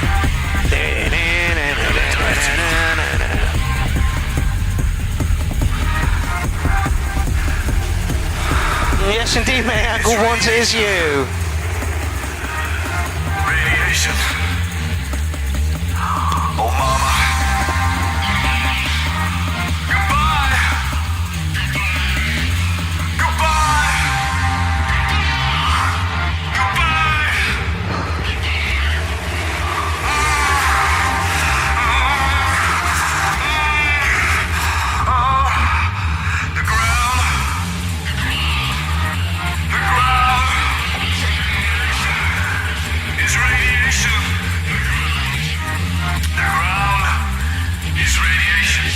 Yes, indeed, many angle ones it is you. Radiation. Oh, mama. Goodbye. Goodbye. Goodbye. The ground. The ground is radiation. The ground is radiation.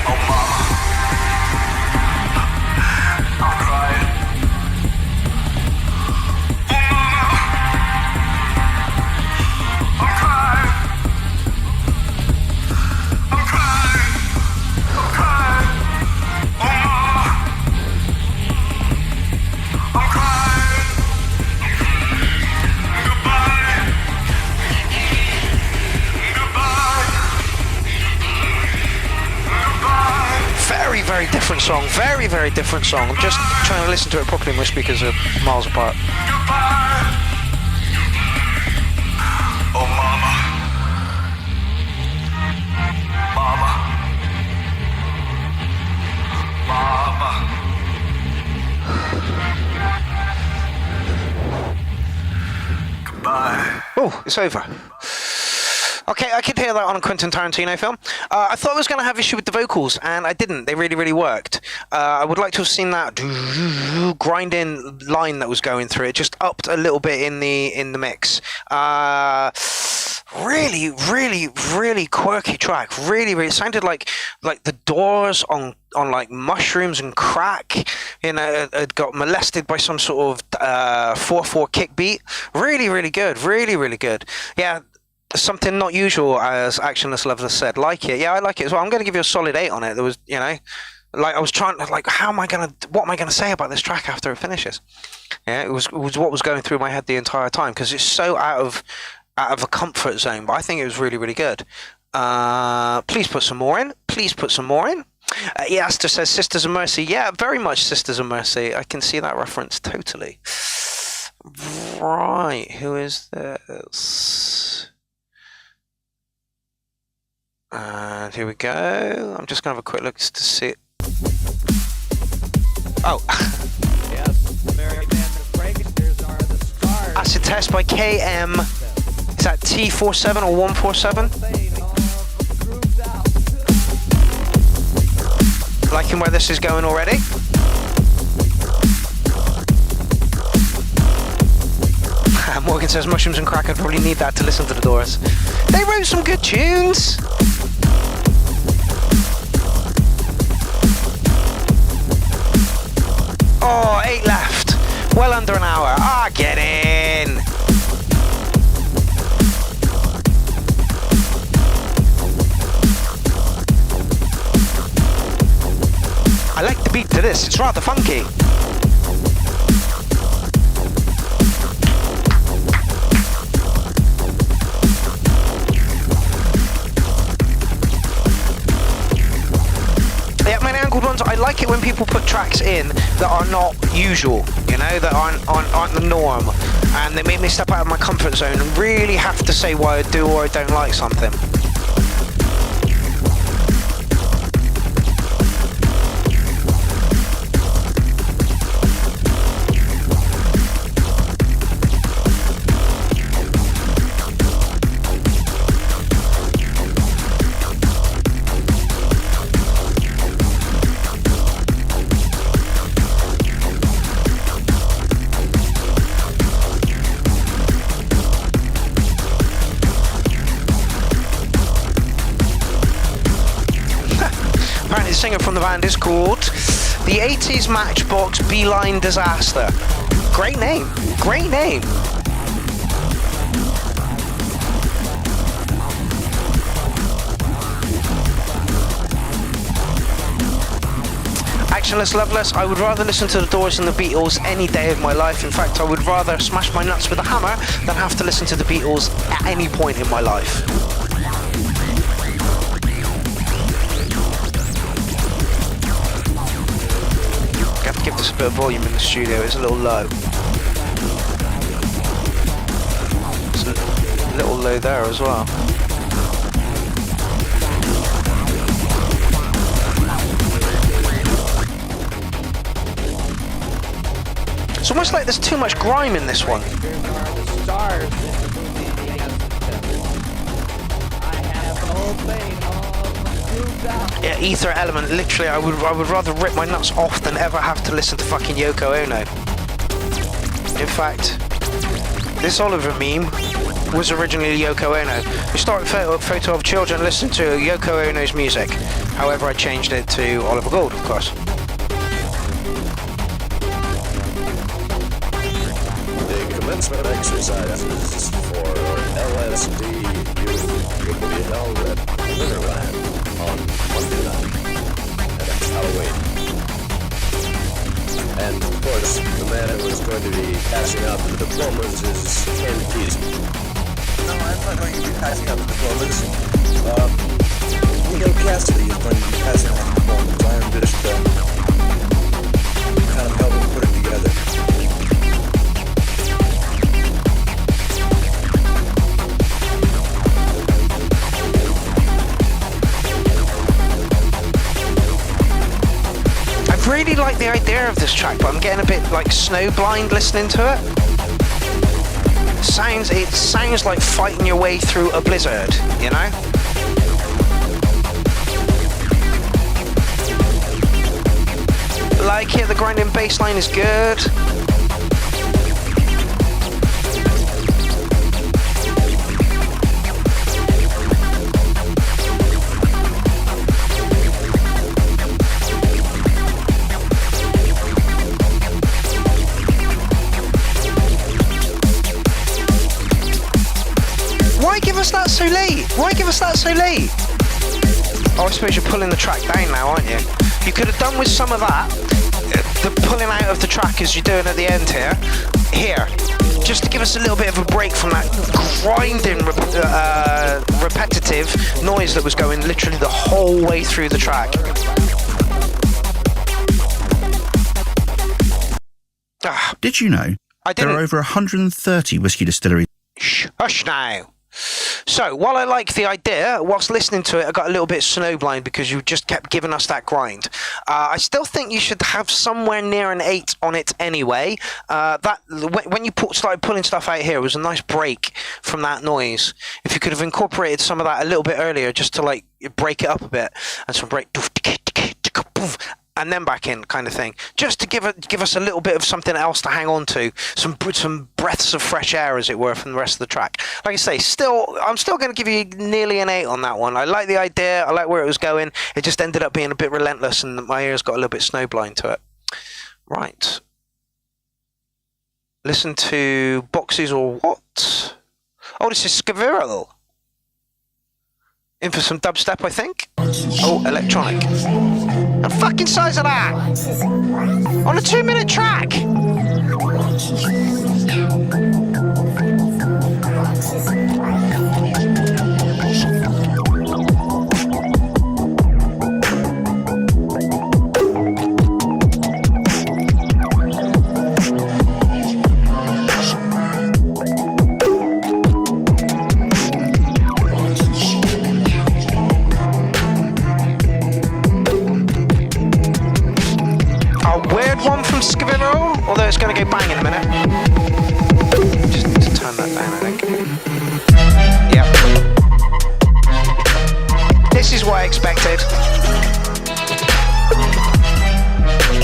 Oh, mama. I'm crying. Oh, mama. I'm crying. I'm crying. I'm crying. Oh, mama. I'm crying. Goodbye. Goodbye. Goodbye. Very, very different song. Very, very different song. I'm just trying to listen to it properly. My speakers are miles apart. Goodbye. Oh, mama. Mama. Mama. Goodbye. Oh, it's over. Okay, I could hear that on a Quentin Tarantino film. I thought I was going to have issue with the vocals, and I didn't. They really, really worked. I would like to have seen that grinding line that was going through. It just upped a little bit in the mix. Really, really, really quirky track. Really, really. It sounded like the Doors on like mushrooms and crack. You know, it got molested by some sort of 4/4 kick beat. Really, really good. Really, really good. Yeah. Something not usual, as Actionless Loveless said. Like it. Yeah, I like it as well. I'm going to give you a solid 8 on it. There was, you know, like I was trying to, like, what am I going to say about this track after it finishes? Yeah, it was what was going through my head the entire time, because it's so out of a comfort zone, but I think it was really, really good. Please put some more in. Please put some more in. Aster says Sisters of Mercy. Yeah, very much Sisters of Mercy. I can see that reference totally. Right, who is this? And here we go. I'm just going to have a quick look to see. Oh. Acid Test by KM. Is that T47 or 147? Liking where this is going already. Morgan says Mushrooms and Crack, I'd probably need that to listen to the Doors. They wrote some good tunes. Oh, 8 left. Well under an hour. Ah, get in. I like the beat to this. It's rather funky. Ones, I like it when people put tracks in that are not usual, you know, that aren't the norm, and they make me step out of my comfort zone and really have to say why I do or I don't like something. The singer from the band is called the 80s Matchbox Beeline Disaster. Great name, great name. Actionless Loveless, I would rather listen to the Doors and the Beatles any day of my life. In fact, I would rather smash my nuts with a hammer than have to listen to the Beatles at any point in my life. Give this a bit of volume in the studio, it's a little low. It's a little low there as well. It's almost like there's too much grime in this one. Yeah, Ether Element, literally I would rather rip my nuts off than ever have to listen to fucking Yoko Ono. In fact, this Oliver meme was originally Yoko Ono. We started photo of children listening to Yoko Ono's music. However, I changed it to Oliver Gold, of course. The commencement exercises for LSD will be held at Winterland on Monday night, and that's Halloween. And of course, the man who is going to be passing out the diplomas is Ken Keaton. No, I'm not going to be passing out the diplomas. Leo Cassidy is going to be passing out the diplomas. I'm just kind of helping put it together. I really like the idea of this track, but I'm getting a bit like snowblind listening to it. It sounds like fighting your way through a blizzard, you know? Like it, the grinding bass line is good. Why give us that so late? Why give us that so late? Oh, I suppose you're pulling the track down now, aren't you? You could have done with some of that, the pulling out of the track as you're doing at the end here, just to give us a little bit of a break from that grinding, repetitive noise that was going literally the whole way through the track. Did you know I There didn't. are over 130 whiskey distilleries. Hush now. So, while I like the idea, whilst listening to it, I got a little bit snowblind because you just kept giving us that grind. I still think you should have somewhere near an 8 on it anyway. When you started pulling stuff out here, it was a nice break from that noise. If you could have incorporated some of that a little bit earlier, just to like break it up a bit, and some break, and then back in, kind of thing, just to give us a little bit of something else to hang on to, some breaths of fresh air, as it were, from the rest of the track. Like I say, I'm still going to give you nearly an 8 on that one. I like the idea, I like where it was going. It just ended up being a bit relentless, and my ears got a little bit snowblind to it. Right. Listen to Boxes or what? Oh, this is Scavirl. In for some dubstep, I think. Oh, electronic. The fucking size of that! On a 2-minute track! One from Scavirl, although it's going to go bang in a minute. Just need to turn that down, I think. Yep. This is what I expected.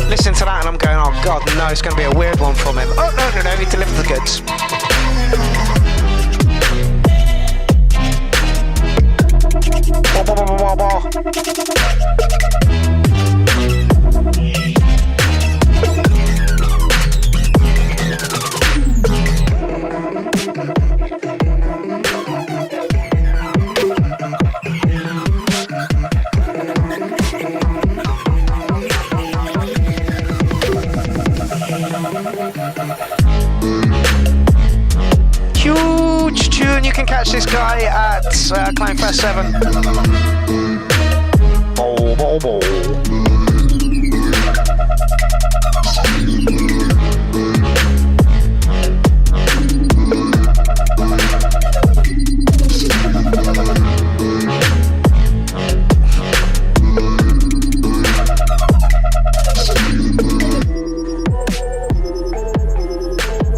Listen to that and I'm going, oh god, no, it's going to be a weird one from him. Oh, no, he delivered the goods. Huge tune. You can catch this guy at Kleinfest 7. Bow, bow, bow.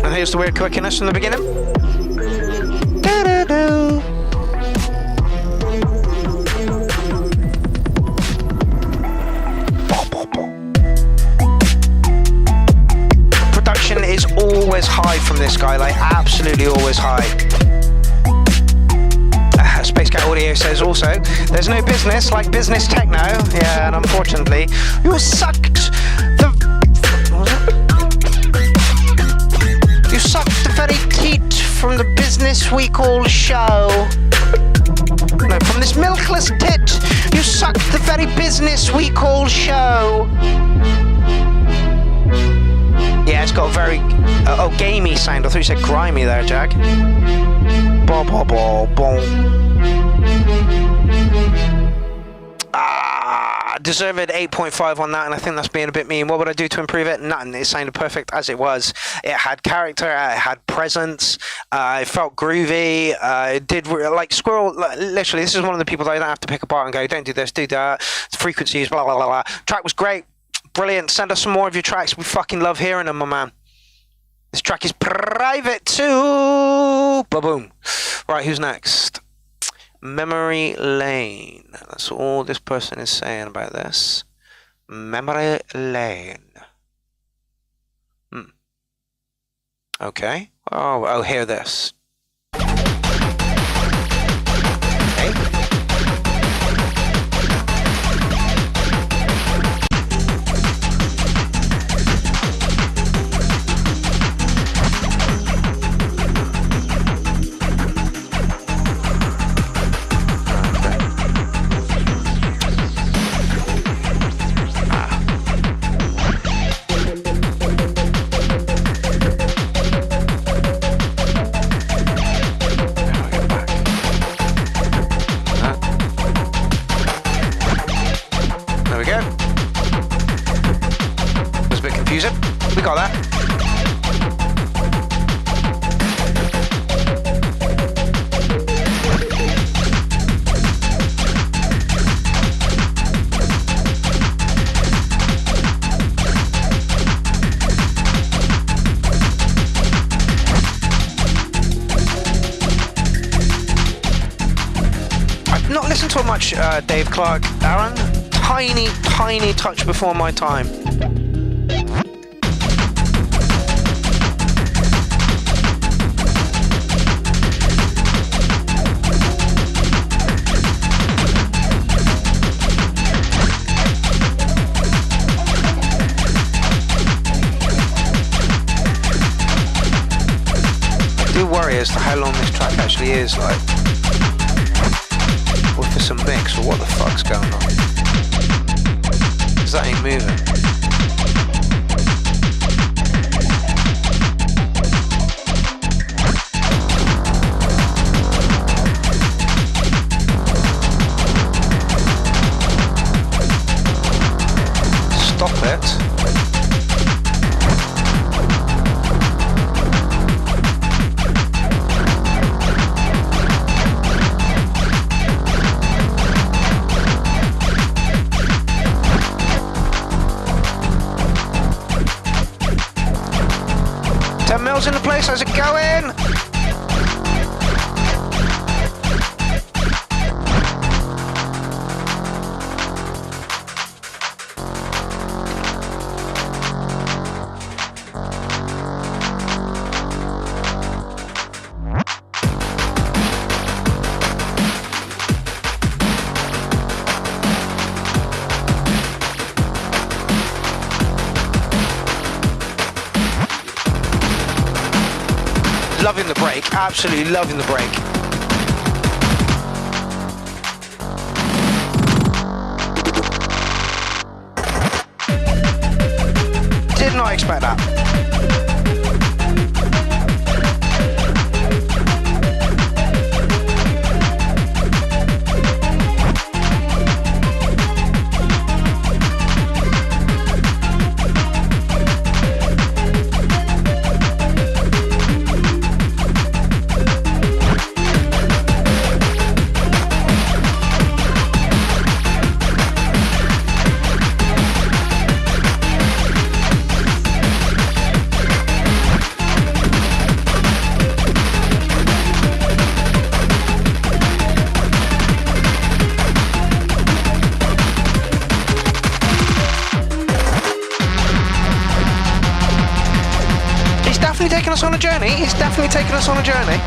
And here's the weird quickiness from the beginning. Da-da-da. Production is always high from this guy, like absolutely always high. Space Cat Audio says also, there's no business like business techno. Yeah, and unfortunately, you sucked the... What was it? You sucked the very teat from the business we call show. No, from this milkless tit, you sucked the very business we call show. Yeah, it's got a very gamey sound. I thought you said grimy there, Jag. Bo bo bo bo. Deserved 8.5 on that, and I think that's being a bit mean. What would I do to improve it? Nothing. It sounded perfect as it was. It had character, it had presence, it felt groovy, it did, like Squirrel, literally, this is one of the people that I don't have to pick apart and go, don't do this, do that, frequencies, blah, blah, blah, blah. Track was great, brilliant, send us some more of your tracks, we fucking love hearing them, my man. This track is private too! Ba-boom. Right, who's next? Memory Lane. That's all this person is saying about this. Memory Lane. Okay. Oh, hear this. Okay. We got that. listen to much Dave Clark, Aaron. Tiny, tiny touch before my time. I do worry as to how long this track actually is, like. Or if it's a mix, or what the fuck's going on. Because that ain't moving. Stop it. 10 mils in the place, how's it going? Loving the break, absolutely loving the break. Did not expect that. Taking us on a journey. He's definitely taking us on a journey.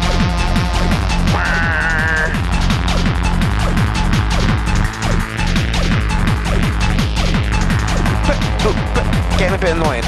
Getting a bit annoying.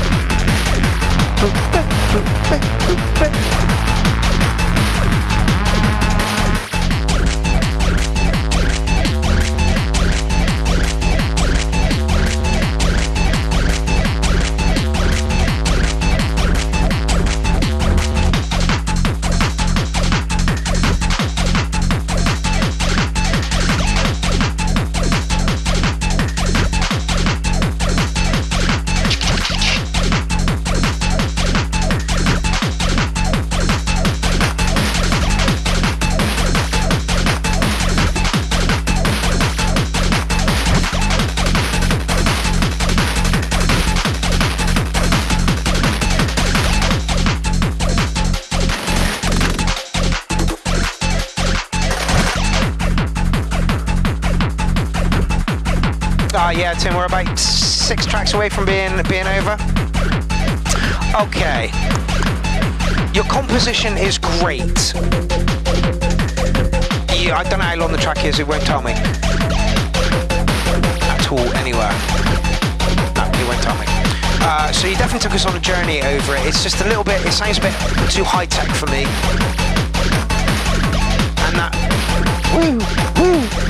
Yeah, Tim, we're about 6 tracks away from being over. Okay. Your composition is great. Yeah, I don't know how long the track is, it won't tell me. At all, anywhere. No, it won't tell me. So you definitely took us on a journey over it. It's just a little bit, it sounds a bit too high-tech for me. And that,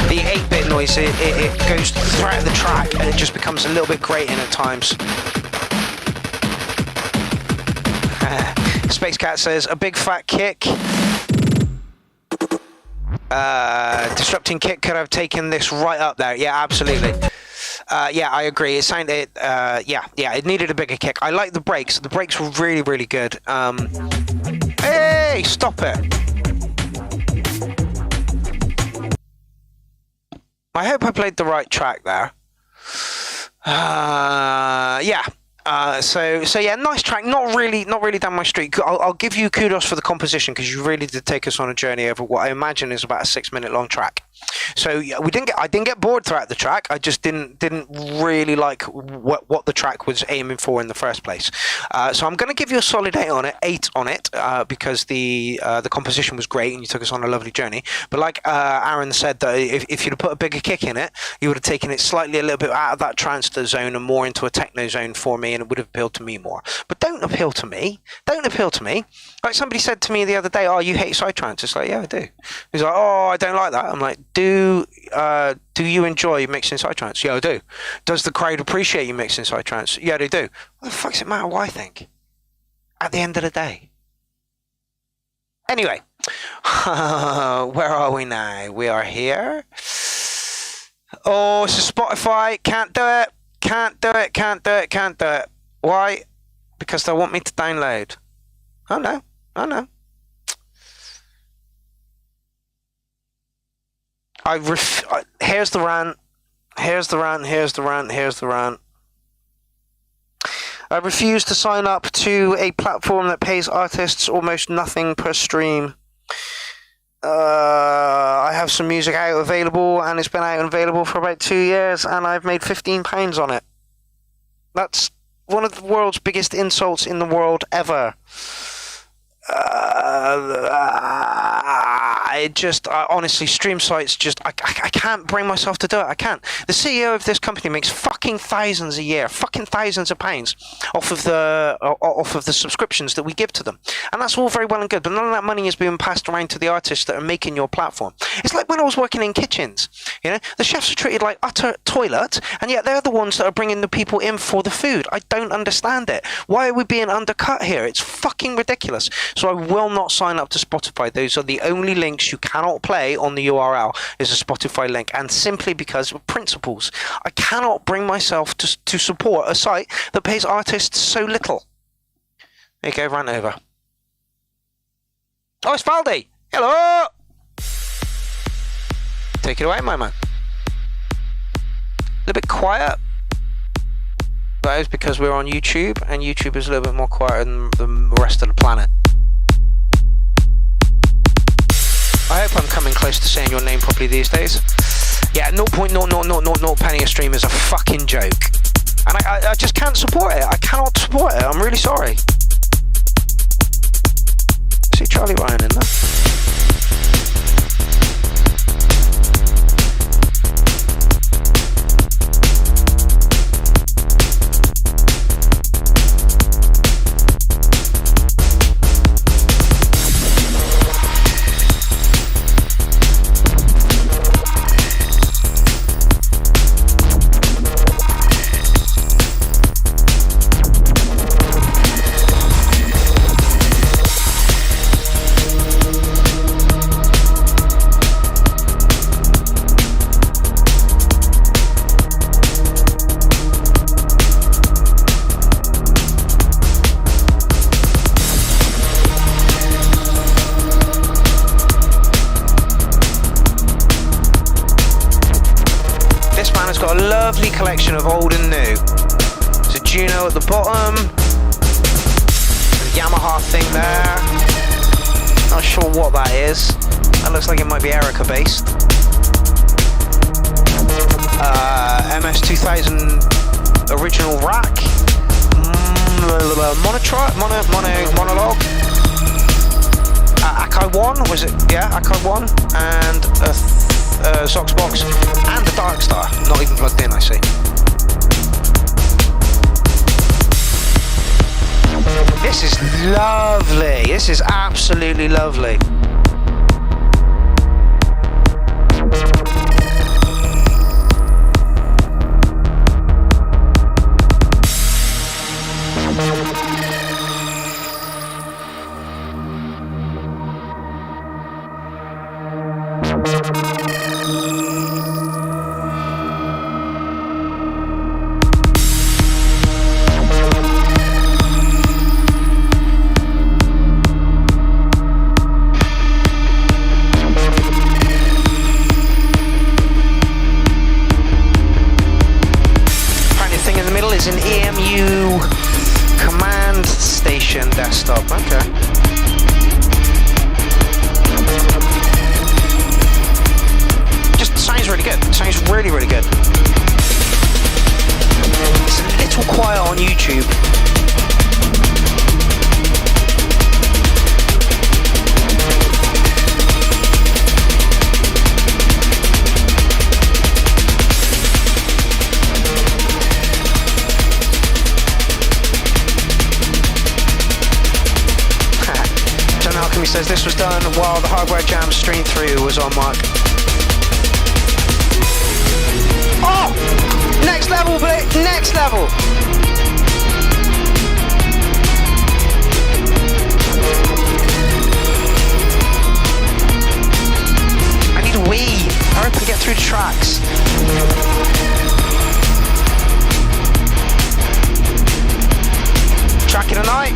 the 8-bit noise, it goes throughout the track and it just becomes a little bit grating at times. Space Cat says, a big fat kick. Disrupting kick could have taken this right up there. Yeah, absolutely. Yeah, I agree. It sounded, yeah, it needed a bigger kick. I like the brakes. The brakes were really, really good. Hey, stop it. I hope I played the right track there. Yeah. So yeah, nice track. Not really down my street. I'll give you kudos for the composition because you really did take us on a journey over what I imagine is about a 6-minute long track. So yeah, I didn't get bored throughout the track. I just didn't really like what the track was aiming for in the first place. So I'm going to give you a solid 8 on it, because the composition was great and you took us on a lovely journey. But like Aaron said, that if you'd have put a bigger kick in it, you would have taken it slightly a little bit out of that trance zone and more into a techno zone for me, and it would have appealed to me more. But don't appeal to me. Like somebody said to me the other day, "Oh, you hate psytrance." It's like, yeah, I do. He's like, "Oh, I don't like that." I'm like, do you enjoy mixing psytrance? Yeah, I do. Does the crowd appreciate you mixing psytrance? Yeah, they do. What the fuck does it matter what I think? At the end of the day. Anyway, where are we now? We are here. Oh, it's a Spotify. Can't do it. Why? Because they want me to download. Oh no. Here's the rant. I refuse to sign up to a platform that pays artists almost nothing per stream. I have some music out available, and it's been out and available for about 2 years, and I've made £15 on it. That's one of the world's biggest insults in the world ever. Honestly, stream sites I can't bring myself to do it. I can't. The CEO of this company makes fucking thousands a year, fucking thousands of pounds off of the subscriptions that we give to them, and that's all very well and good, but none of that money is being passed around to the artists that are making your platform. It's like when I was working in kitchens, the chefs are treated like utter toilet, and yet they're the ones that are bringing the people in for the food. I don't understand it. Why are we being undercut here? It's fucking ridiculous. So I will not sign up to Spotify. Those are the only links you cannot play on the URL is a Spotify link, and simply because of principles. I cannot bring myself to support a site that pays artists so little. There you go, rant over. Oh, it's Valdi! Hello! Take it away, my man. A little bit quiet. That is because we're on YouTube, and YouTube is a little bit more quiet than the rest of the planet. I hope I'm coming close to saying your name properly these days. Yeah, 0.00000 penny a stream is a fucking joke. And I just can't support it. I cannot support it. I'm really sorry. See Charlie Ryan in there. Collection of old and new. There's a Juno at the bottom, a Yamaha thing there. Not sure what that is. That looks like it might be Erica based. MS2000 original rack. Monologue. Akai 1, was it? Yeah, Akai 1, and a Sox box, and the Dark Star, not even plugged in, I see. This is lovely. This is absolutely lovely. Sounds really good. Sounds really, really good. It's a little quiet on YouTube. John Alchemy says this was done while the Hardware Jam stream through was on Mark. Oh! Next level, Blake! Next level! I need a wee. Hurry up and get through the tracks. Track of the night.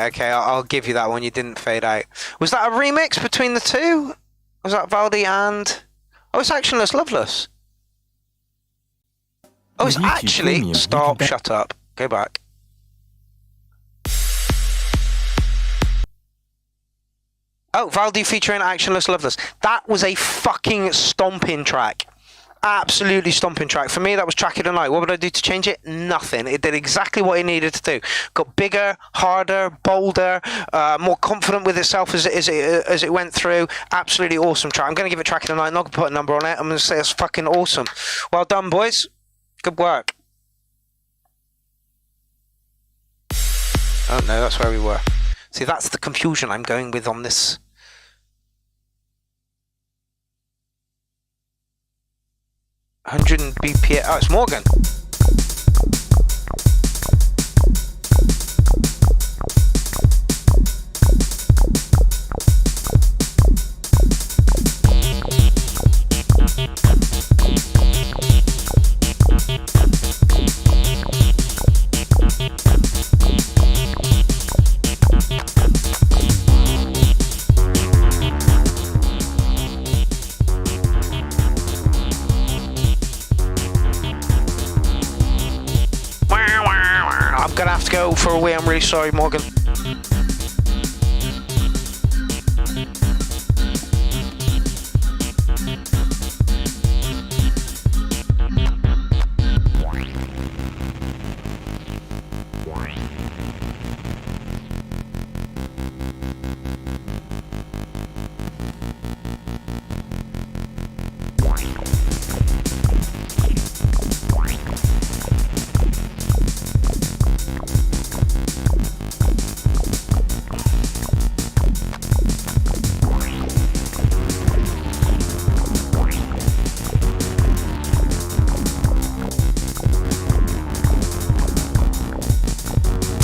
Okay, I'll give you that one. You didn't fade out. Was that a remix between the two? Was that Valdi and... Oh, it's Actionless Loveless. Oh, it's actually... Stop, shut up. Go back. Oh, Valdi featuring Actionless Loveless. That was a fucking stomping track. Absolutely stomping track. For me, that was track of the night. What would I do to change it? Nothing. It did exactly what it needed to do. Got bigger, harder, bolder, more confident with itself as it went through. Absolutely awesome track. I'm going to give it track of the night. I'm not going to put a number on it. I'm going to say it's fucking awesome. Well done, boys. Good work. Oh, no, that's where we were. See, that's the confusion I'm going with on this. BPM. Oh, it's Morgan. I'm gonna have to go for a wee. I'm really sorry, Morgan.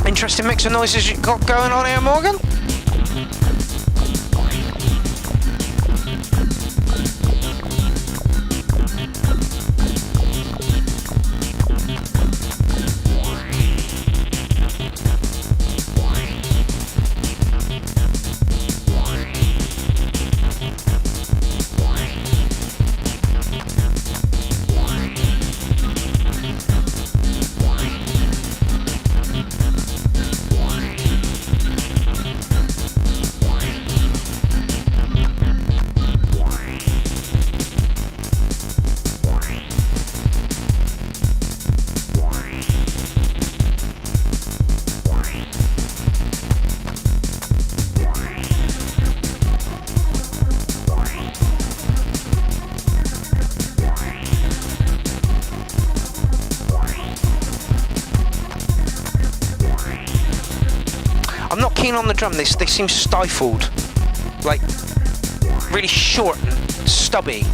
Interesting mix of noises you got going on here, Morgan. keen on the drum. They seem stifled, like really short and stubby.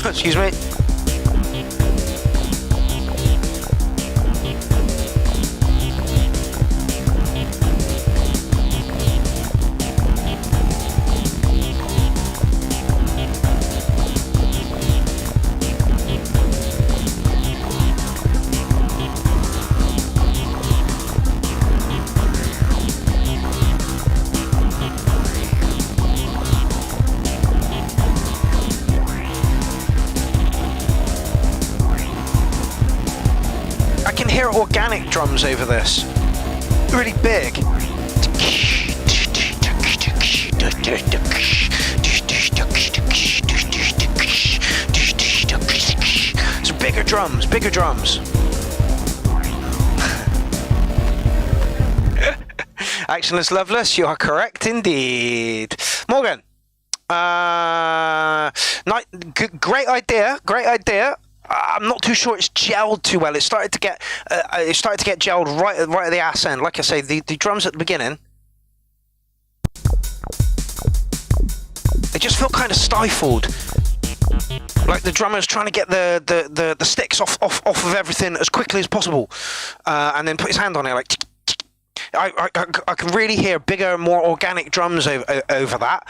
Excuse me. Hear organic drums over this, really big. So bigger drums, bigger drums. Actionless Loveless, you are correct indeed. Morgan, great idea, great idea. I'm not too sure it's gelled too well. It started to get gelled right at the ass end. Like I say, the drums at the beginning, they just feel kind of stifled. Like the drummer's trying to get the sticks off of everything as quickly as possible, and then put his hand on it. Like I can really hear bigger, more organic drums over that.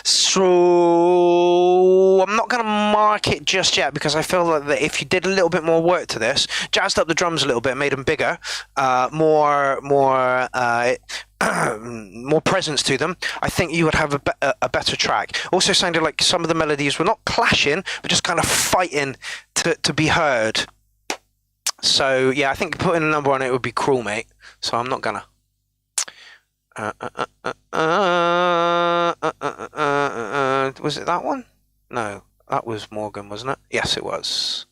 So I'm not going to mark it just yet because I feel like that if you did a little bit more work to this, jazzed up the drums a little bit, made them bigger, more presence to them, I think you would have a better track. Also sounded like some of the melodies were not clashing, but just kind of fighting to be heard. So yeah, I think putting a number on it would be cruel, mate. So I'm not gonna. Was it that one? No, that was Morgan, wasn't it? Yes, it was.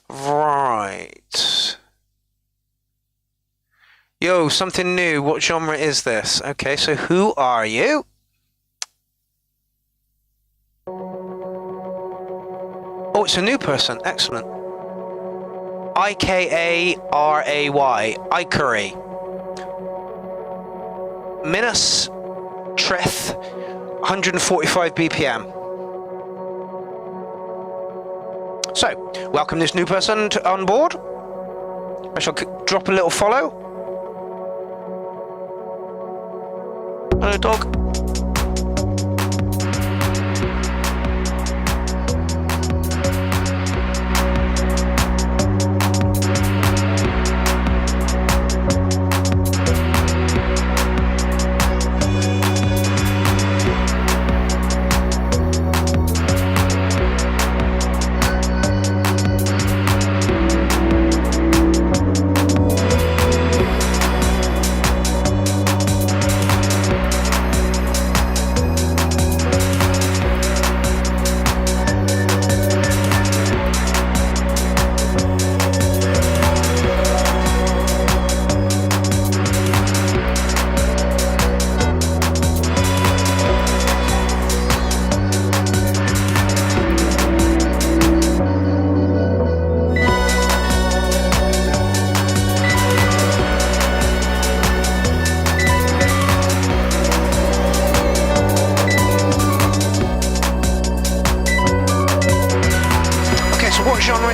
Right. Yo, something new. What genre is this? Okay, so who are you? Oh, it's a new person. Excellent. Ikaray. Ikaray. Minus Trith, 145 BPM. So, welcome this new person on board. I shall drop a little follow. Hello, dog.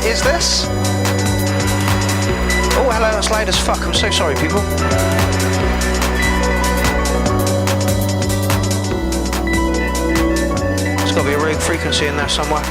Is this? Oh, hello, that's loud as fuck. I'm so sorry, people. There's got to be a rogue frequency in there somewhere.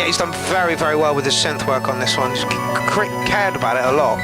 he's done very, very well with his synth work on this one. He's cared about it a lot.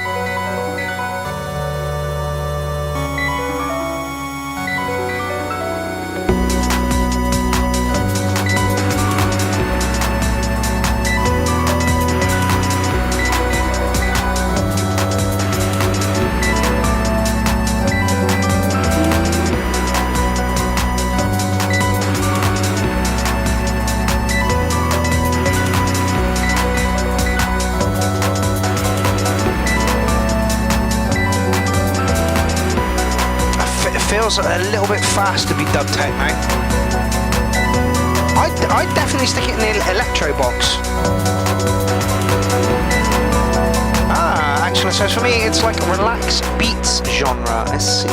Feels a little bit fast to be dub techno. I'd definitely stick it in the electro box. Actually, so for me, it's like a relaxed beats genre. Let's see.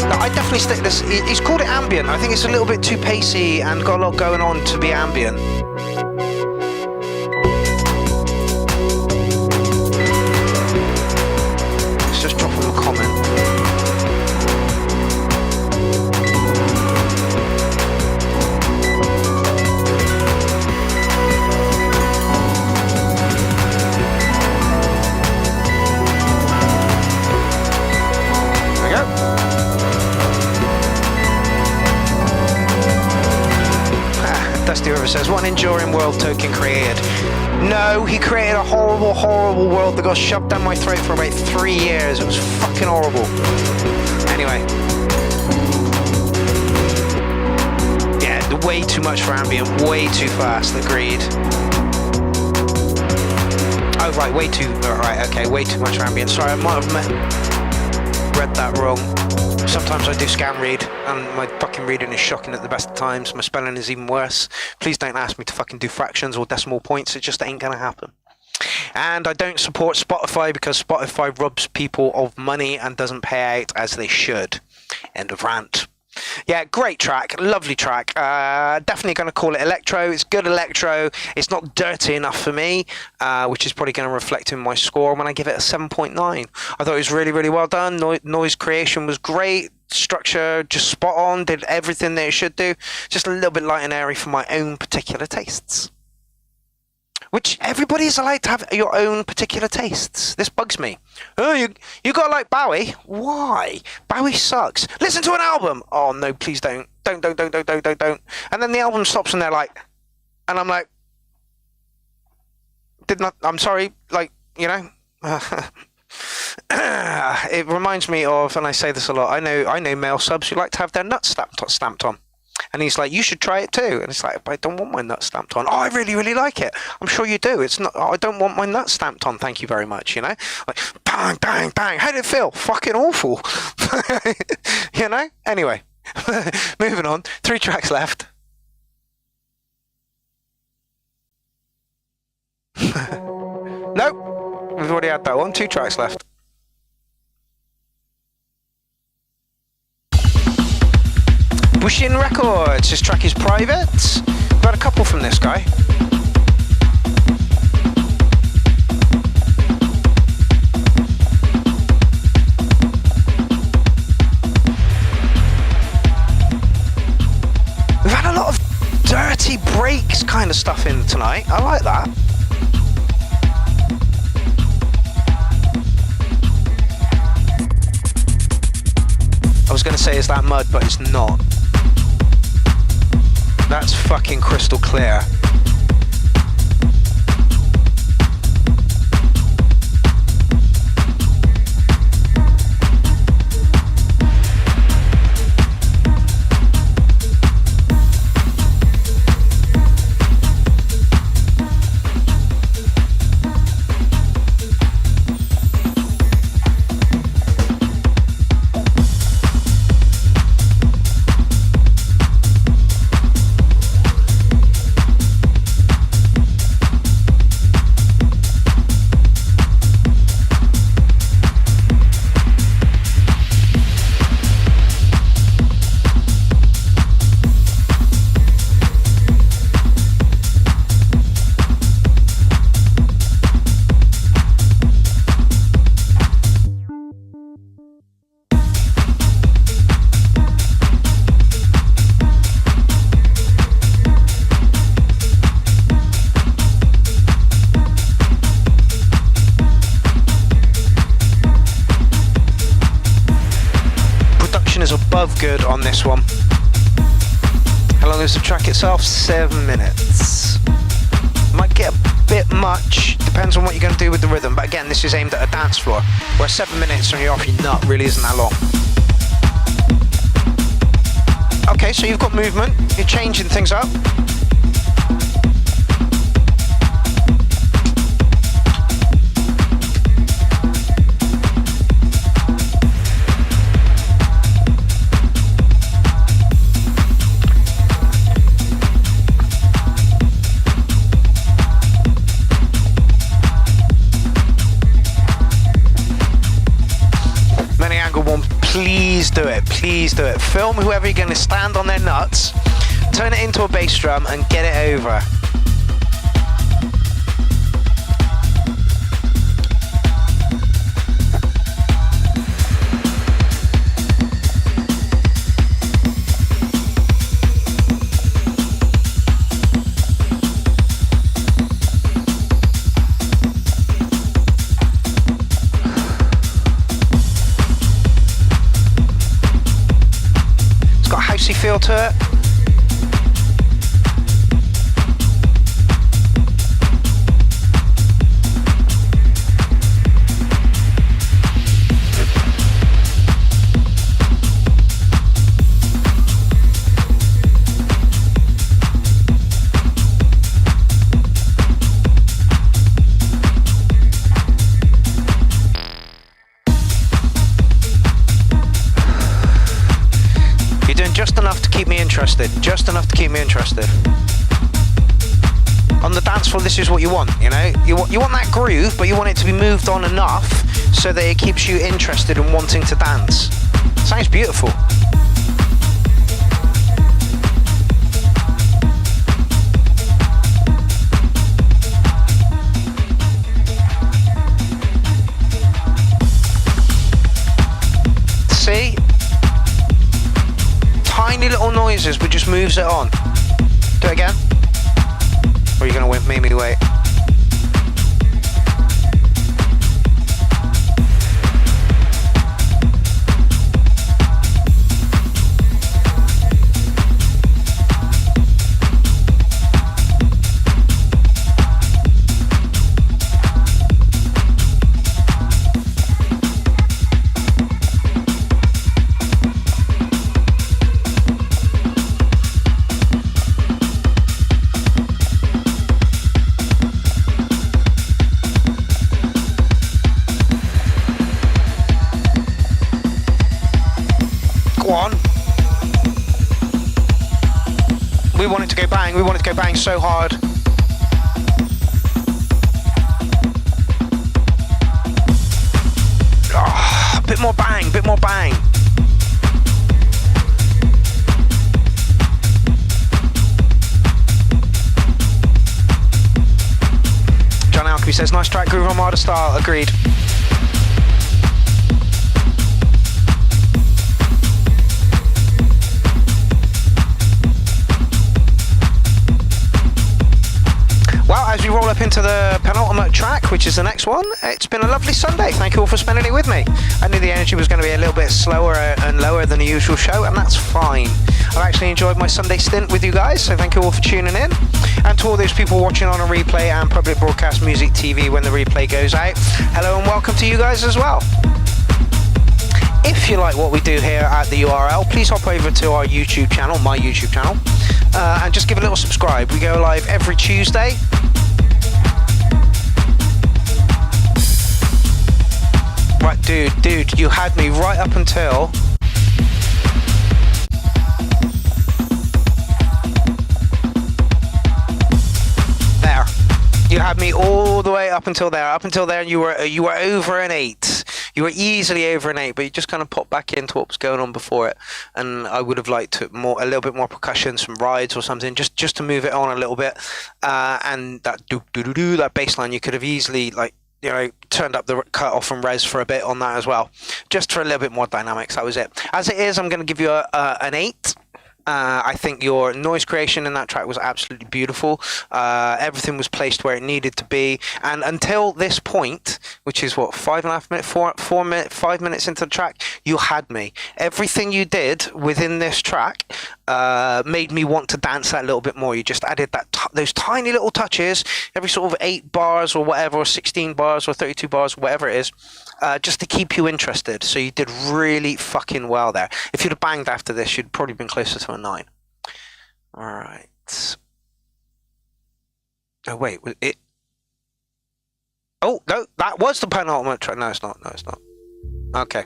No, I'd definitely stick this. He's called it ambient. I think it's a little bit too pacey and got a lot going on to be ambient. Just drop him a comment. There we go. Dusty River says, one enduring world token created. No, he created a horrible, horrible world that got shoved down my throat for about 3 years. It was fucking horrible. Anyway. Yeah, way too much for ambient, way too fast, agreed. Oh, right, way too, right, okay, way too much for ambient. Sorry, I might have read that wrong. Sometimes I do scan read, and my fucking reading is shocking at the best of times. My spelling is even worse. Please don't ask me to fucking do fractions or decimal points. It just ain't gonna happen. And I don't support Spotify because Spotify robs people of money and doesn't pay out as they should. End of rant. Yeah, great track, lovely track. Definitely going to call it electro. It's good electro. It's not dirty enough for me, which is probably going to reflect in my score when I give it a 7.9. I thought it was really, really well done. Noise creation was great. Structure just spot on. Did everything that it should do. Just a little bit light and airy for my own particular tastes. Which everybody is allowed to have your own particular tastes. This bugs me. Oh, you got to like Bowie? Why? Bowie sucks. Listen to an album. Oh no, please don't. Don't. And then the album stops and they're like, and I'm like, I'm sorry, like, you know. It reminds me of, and I say this a lot, I know male subs who like to have their nuts stamped on. And he's like, you should try it too. And it's like, but I don't want my nuts stamped on. Oh, I really, really like it. I'm sure you do. It's not, oh, I don't want my nuts stamped on. Thank you very much. You know, like bang, bang, bang. How did it feel? Fucking awful. You know? Anyway, moving on. 3 tracks left. Nope. We've already had that one. 2 tracks left. Bushin Records, this track is private. We've had a couple from this guy. We've had a lot of dirty breaks kind of stuff in tonight. I like that. I was going to say, is that mud, but it's not. That's fucking crystal clear. above good on this one. How long is the track itself? 7 minutes. Might get a bit much, depends on what you're going to do with the rhythm, but again, this is aimed at a dance floor, where 7 minutes when you're off your nut really isn't that long. Okay, so you've got movement, you're changing things up. Please do it, please do it. Film whoever you're going to stand on their nuts, turn it into a bass drum and get it over. Feel to it. Just enough to keep me interested. Just enough to keep me interested. On the dance floor, this is what you want, you know? You want that groove, but you want it to be moved on enough so that it keeps you interested and wanting to dance. Sounds beautiful. See? Tiny little noises, but just moves it on. Do it again. Or are you going to make me wait? We want it to go bang, we want it to go bang so hard. Oh, bit more bang, bit more bang. John Alchemy says, nice track, Groove Armada style, agreed. As we roll up into the penultimate track, which is the next one, it's been a lovely Sunday. Thank you all for spending it with me. I knew the energy was going to be a little bit slower and lower than the usual show, and that's fine. I've actually enjoyed my Sunday stint with you guys, so thank you all for tuning in. And to all those people watching on a replay and public broadcast music TV when the replay goes out, hello and welcome to you guys as well. If you like what we do here at the URL, please hop over to our YouTube channel, my YouTube channel, and just give a little subscribe. We go live every Tuesday. Right, dude, you had me right up until... There. You had me all the way up until there. Up until there, you were over an 8. You were easily over an 8, but you just kind of popped back into what was going on before it. And I would have liked a little bit more percussion, some rides or something, just to move it on a little bit. And that that bass line, you could have easily turned up the cut off and res for a bit on that as well, just for a little bit more dynamics. That was it. As it is, I'm going to give you an 8. I think your noise creation in that track was absolutely beautiful. Everything was placed where it needed to be, and until this point, which is what, 5 minutes into the track, You had me. Everything you did within this track made me want to dance that a little bit more. You just added those tiny little touches, every sort of 8 bars or whatever, or 16 bars or 32 bars, whatever it is, just to keep you interested. So you did really fucking well there. If you'd have banged after this, you'd probably been closer to a 9. All right. Oh, wait. Was it? Oh, no, that was the penultimate track. No, it's not. No, it's not. Okay.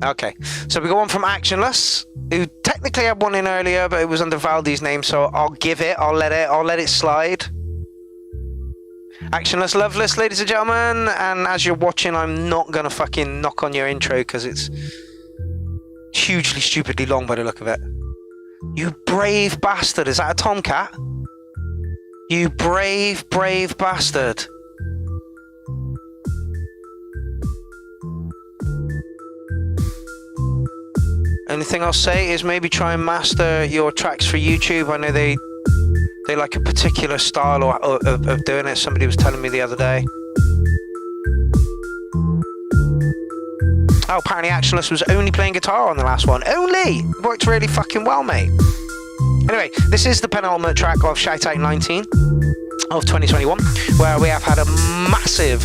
Okay. So we go on from Actionless, who technically had one in earlier, but it was under Valdi's name, so I'll give it. I'll let it slide. Actionless Loveless, ladies and gentlemen. And as you're watching, I'm not going to fucking knock on your intro because it's hugely, stupidly long by the look of it. You brave bastard. Is that a tomcat? You brave, brave bastard. Only thing I'll say is maybe try and master your tracks for YouTube. I know they like a particular style of doing it. Somebody was telling me the other day. Oh, apparently Actionless was only playing guitar on the last one. Only! Worked really fucking well, mate. Anyway, this is the penultimate track of Shoutout 19 of 2021, where we have had a massive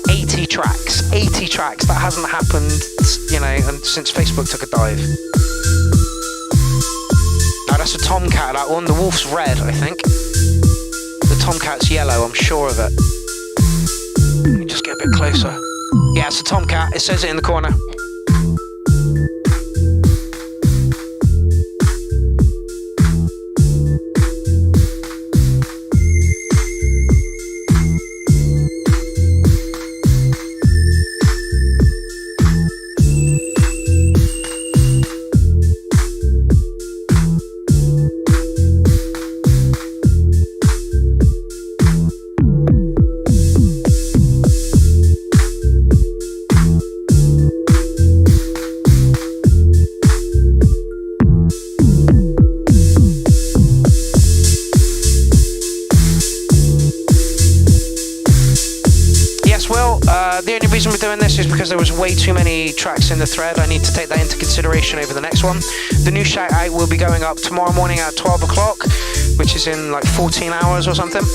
80 tracks. 80 tracks. That hasn't happened, you know, since Facebook took a dive. Now, that's a tomcat, that one. The wolf's red, I think. The tomcat's yellow, I'm sure of it. Let me just get a bit closer. Yeah, it's a tomcat. It says it in the corner. We're doing this is because there was way too many tracks in the thread. I need to take that into consideration over the next one. The new shout out will be going up tomorrow morning at 12 o'clock, which is in like 14 hours or something.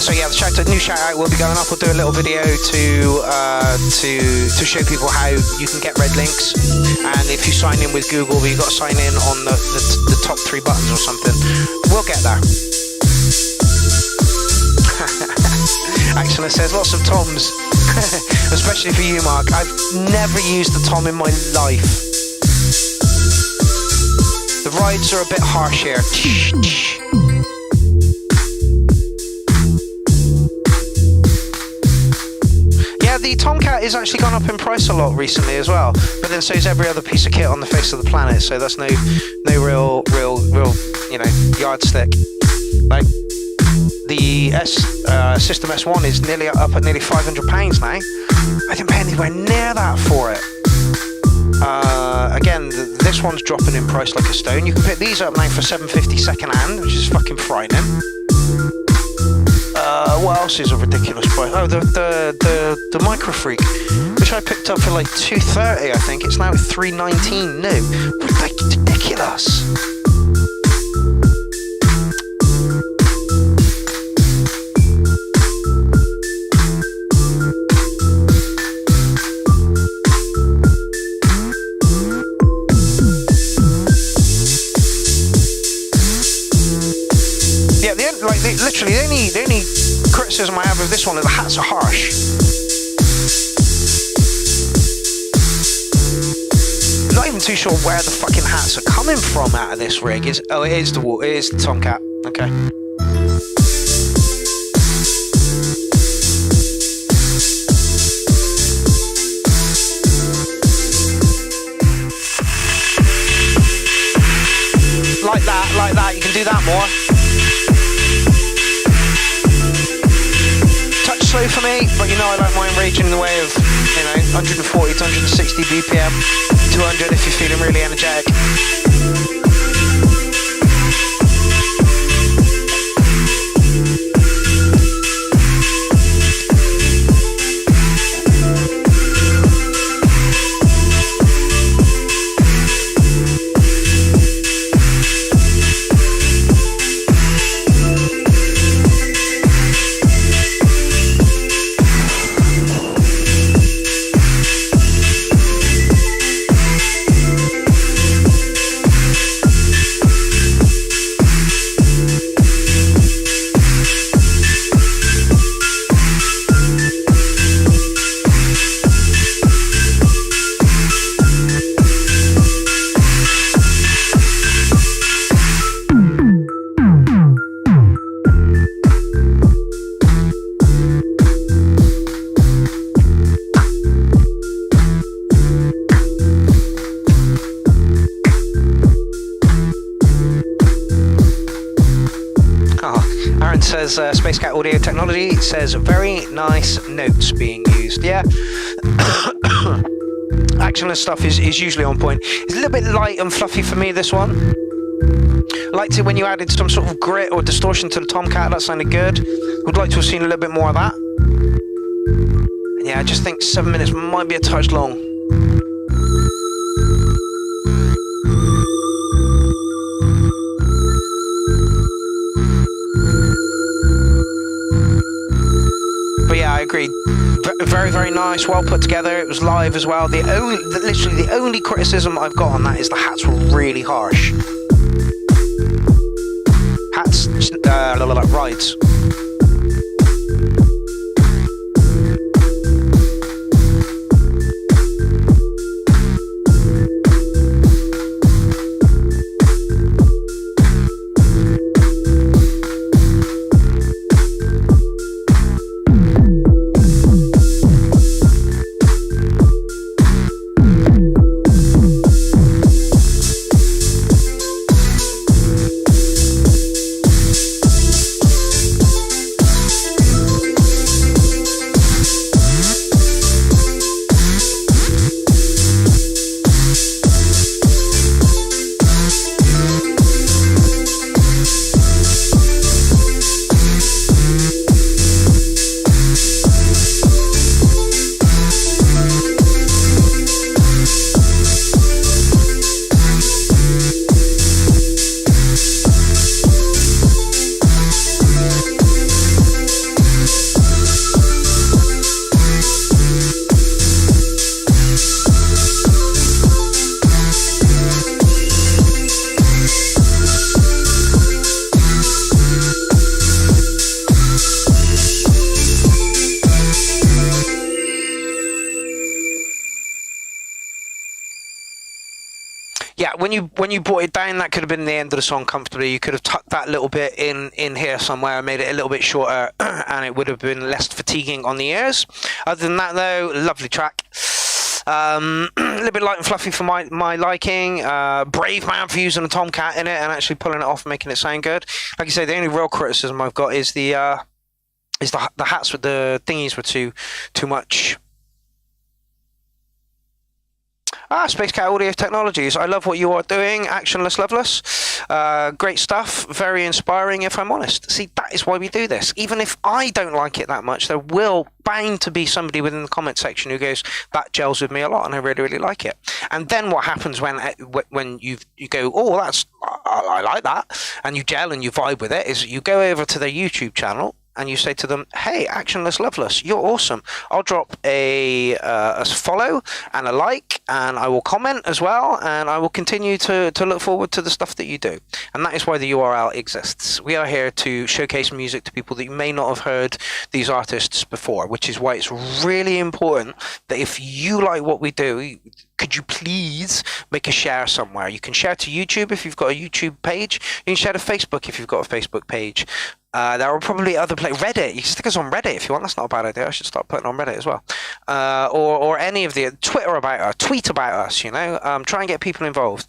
So yeah, the new shout out will be going up. We'll do a little video to show people how you can get Redlinks, and if you sign in with Google, you've got to sign in on the top 3 buttons or something. We'll get there. Actually, says lots of toms, especially for you, Mark. I've never used a tom in my life. The rides are a bit harsh here. Yeah, the Tomcat is actually gone up in price a lot recently as well, but then so is every other piece of kit on the face of the planet. So that's no real, you know, yardstick. Like, the System S1 is nearly up at nearly £500 now. I didn't pay anywhere near that for it. Again, this one's dropping in price like a stone. You can pick these up now for $7.50 second hand, which is fucking frightening. What else is a ridiculous price? Oh, the Micro Freak, which I picked up for like $2.30, I think. It's now $3.19 new. Ridiculous. Literally, the only criticism I have of this one is the hats are harsh. I'm not even too sure where the fucking hats are coming from out of this rig. It is the Tomcat. Okay. Like that. You can do that more. Slow for me, but you know I like mine raging in the way of, you know, 140 to 160 BPM, 200 if you're feeling really energetic. says Space Cat Audio Technology says very nice notes being used. Yeah. Actionless stuff is usually on point. It's a little bit light and fluffy for me, this one. Liked it when you added some sort of grit or distortion to the Tomcat. That sounded good. Would like to have seen a little bit more of that. Yeah, I just think 7 minutes might be a touch long. But yeah, I agree. Very, very nice. Well put together. It was live as well. Literally the only criticism I've got on that is the hats were really harsh. Hats, rides. Yeah, when you brought it down, that could have been the end of the song comfortably. You could have tucked that little bit in here somewhere and made it a little bit shorter, and it would have been less fatiguing on the ears. Other than that, though, lovely track. A little bit light and fluffy for my liking. Brave man for using a Tomcat in it and actually pulling it off and making it sound good. Like you say, the only real criticism I've got is the hats with the thingies were too much. Space Cat Audio Technologies. I love what you are doing. Actionless Loveless. Great stuff. Very inspiring, if I'm honest. See, that is why we do this. Even if I don't like it that much, there will bound to be somebody within the comment section who goes, that gels with me a lot and I really, really like it. And then what happens when you go, oh, I like that, and you gel and you vibe with it, is you go over to their YouTube channel and you say to them, hey, Actionless Loveless, you're awesome. I'll drop a follow and a like, and I will comment as well, and I will continue to look forward to the stuff that you do. And that is why the URL exists. We are here to showcase music to people that you may not have heard these artists before, which is why it's really important that if you like what we do, could you please make a share somewhere? You can share to YouTube if you've got a YouTube page. You can share to Facebook if you've got a Facebook page. There are probably other places. Reddit. You can stick us on Reddit if you want. That's not a bad idea. I should start putting on Reddit as well. Or any of the Twitter about us. Tweet about us. Try and get people involved.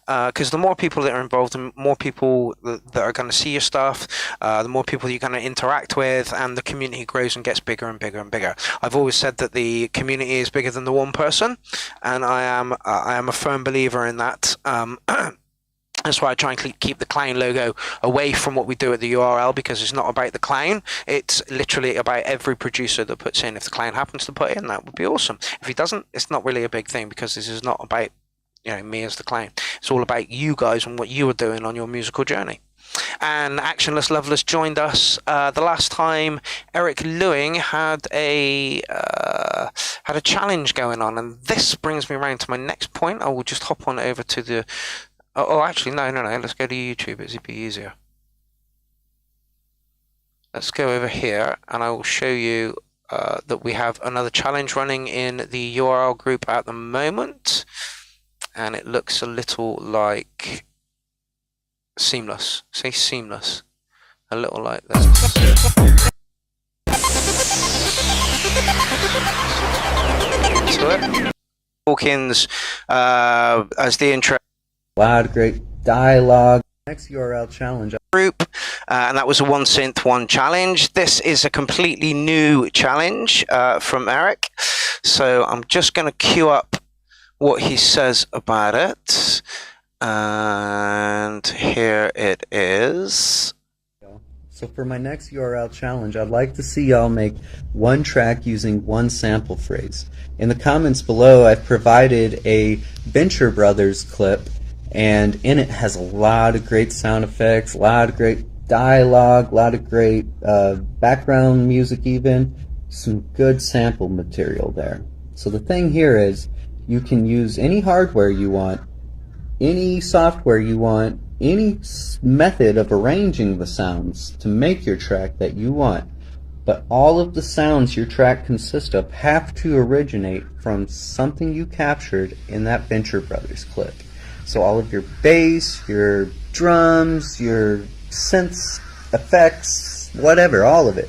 Because the more people that are involved, the more people that are going to see your stuff, the more people you're going to interact with, and the community grows and gets bigger and bigger and bigger. I've always said that the community is bigger than the one person, and I am a firm believer in that. That's why I try and keep the clown logo away from what we do at the URL, because it's not about the clown. It's literally about every producer that puts in. If the clown happens to put in, that would be awesome. If he doesn't, it's not really a big thing, because this is not about me as the clown. It's all about you guys and what you are doing on your musical journey. And Actionless Loveless joined us the last time Eric Lewing had a challenge going on, and this brings me around to my next point. I will just hop on over to the. Oh, actually, no. Let's go to YouTube. It'd be easier. Let's go over here, and I will show you that we have another challenge running in the URL group at the moment, and it looks a little like seamless. Say seamless. A little like that. Hawkins as the intro. Loud, great dialogue. Next URL challenge. Group, and that was a 1 synth 1 challenge. This is a completely new challenge from Eric. So I'm just going to queue up what he says about it. And here it is. So for my next URL challenge, I'd like to see y'all make one track using one sample phrase. In the comments below, I've provided a Venture Brothers clip, and in it has a lot of great sound effects, a lot of great dialogue, a lot of great background music even, some good sample material there. So the thing here is, you can use any hardware you want, any software you want, any method of arranging the sounds to make your track that you want, but all of the sounds your track consists of have to originate from something you captured in that Venture Brothers clip. So all of your bass, your drums, your synths, effects, whatever, all of it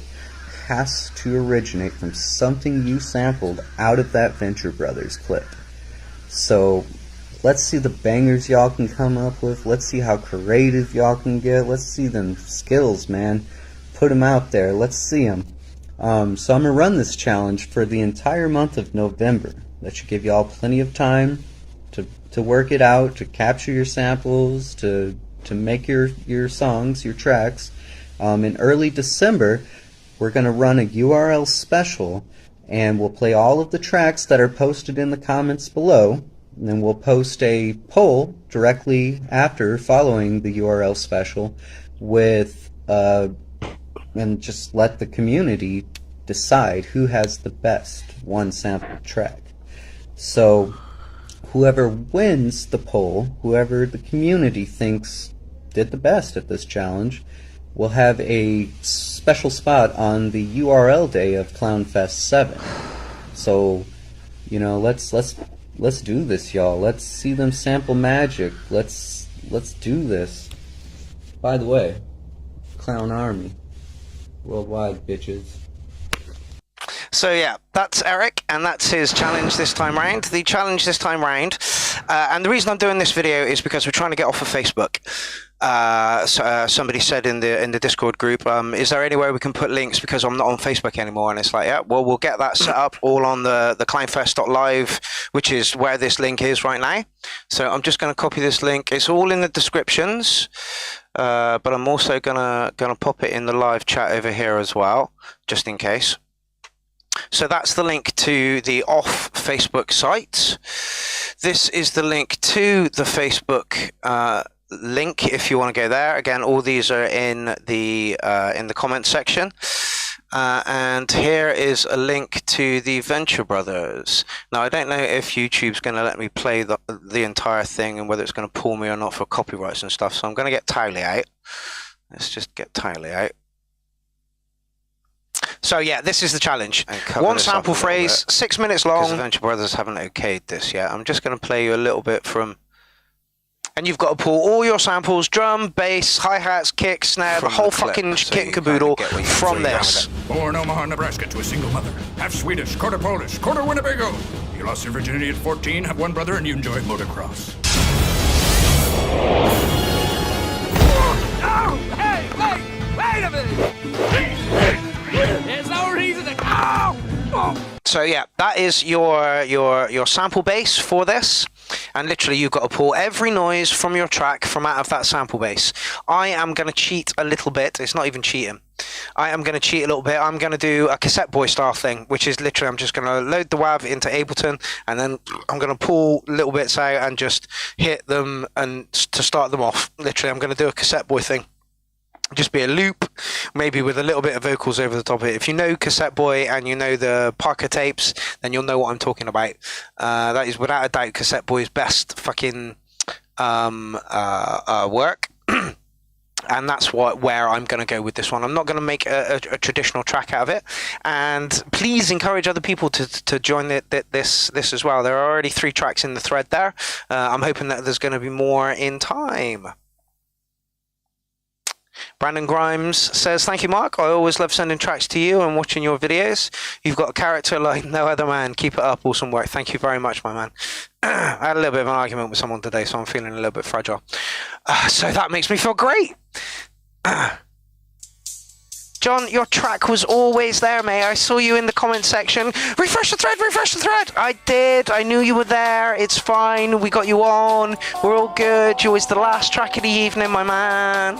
has to originate from something you sampled out of that Venture Brothers clip. So let's see the bangers y'all can come up with. Let's see how creative y'all can get. Let's see them skills, man. Put them out there. Let's see them. So I'm going to run this challenge for the entire month of November. That should give y'all plenty of time to work it out, to capture your samples, to make your songs, your tracks. In early December, we're going to run a URL special, and we'll play all of the tracks that are posted in the comments below. And then we'll post a poll directly after, following the URL special, with and just let the community decide who has the best one sample track. So whoever wins the poll, whoever the community thinks did the best at this challenge, will have a special spot on the URL day of Clownfest 7. So, you know, let's do this, y'all. Let's see them sample magic. Let's do this. By the way, Clown Army worldwide, bitches. So yeah, that's Eric, and that's his challenge this time round. The challenge this time round, and the reason I'm doing this video is because we're trying to get off of Facebook. Somebody said in the Discord group, is there any way we can put links, because I'm not on Facebook anymore? And it's like, yeah, well, we'll get that set up all on the clownfest.live, which is where this link is right now. So I'm just going to copy this link. It's all in the descriptions, but I'm also gonna pop it in the live chat over here as well, just in case. So that's the link to the off Facebook site. This is the link to the Facebook link if you want to go there. Again, all these are in the comment section. And here is a link to the Venture Brothers. Now, I don't know if YouTube's going to let me play the entire thing, and whether it's going to pull me or not for copyrights and stuff. So I'm going to get Tally out. Let's just get Tally out. So yeah, this is the challenge. One sample phrase, 6 minutes long. Because the Venture Brothers haven't okayed this yet. I'm just going to play you a little bit from... And you've got to pull all your samples, drum, bass, hi-hats, kick, snare, the whole fucking kit and caboodle from this. Born Omaha, Nebraska to a single mother. Half Swedish, quarter Polish, quarter Winnebago. You lost your virginity at 14, have one brother, and you enjoy motocross. Oh, hey, wait a minute! There's no reason to... Oh. So yeah, that is your sample base for this. And literally you've got to pull every noise from your track from out of that sample base. I am going to cheat a little bit. It's not even cheating. I am going to cheat a little bit. I'm going to do a cassette boy style thing, which is literally I'm just going to load the WAV into Ableton, and then I'm going to pull little bits out and just hit them and to start them off. Literally, I'm going to do a cassette boy thing. Just be a loop, maybe with a little bit of vocals over the top of it. If you know Cassette Boy and you know the Parker tapes, then you'll know what I'm talking about. That is without a doubt Cassette Boy's best fucking work. And that's where I'm going to go with this one. I'm not going to make a traditional track out of it. And please encourage other people to join this as well. There are already 3 tracks in the thread there. I'm hoping that there's going to be more in time. Brandon Grimes says, thank you, Mark. I always love sending tracks to you and watching your videos. You've got a character like no other man. Keep it up. Awesome work. Thank you very much, my man. I had a little bit of an argument with someone today, so I'm feeling a little bit fragile. So that makes me feel great. John, your track was always there, mate. I saw you in the comment section. Refresh the thread, refresh the thread. I did. I knew you were there. It's fine. We got you on. We're all good. You're always the last track of the evening, my man.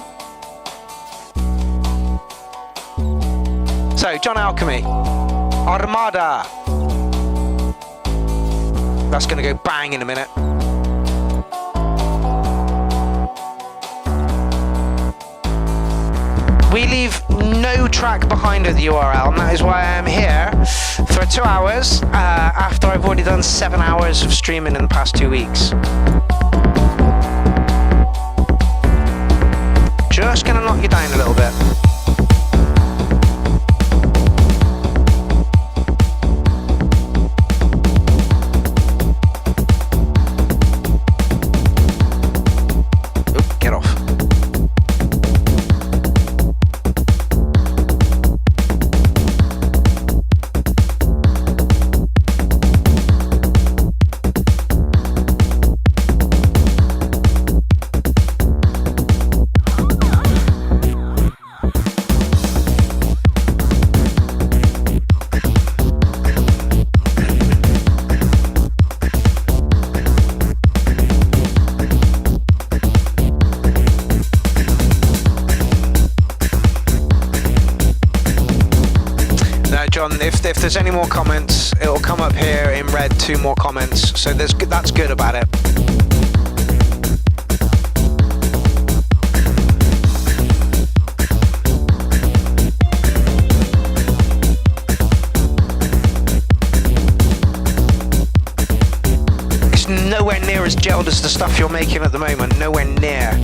So, John Alchemy. Armada. That's going to go bang in a minute. We leave no track behind at the URL, and that is why I am here for 2 hours after I've already done 7 hours of streaming in the past 2 weeks. Just gonna knock you down a little bit. Oop, get off. If there's any more comments, it'll come up here in red, 2 more comments, so that's good about it. It's nowhere near as gelled as the stuff you're making at the moment, nowhere near.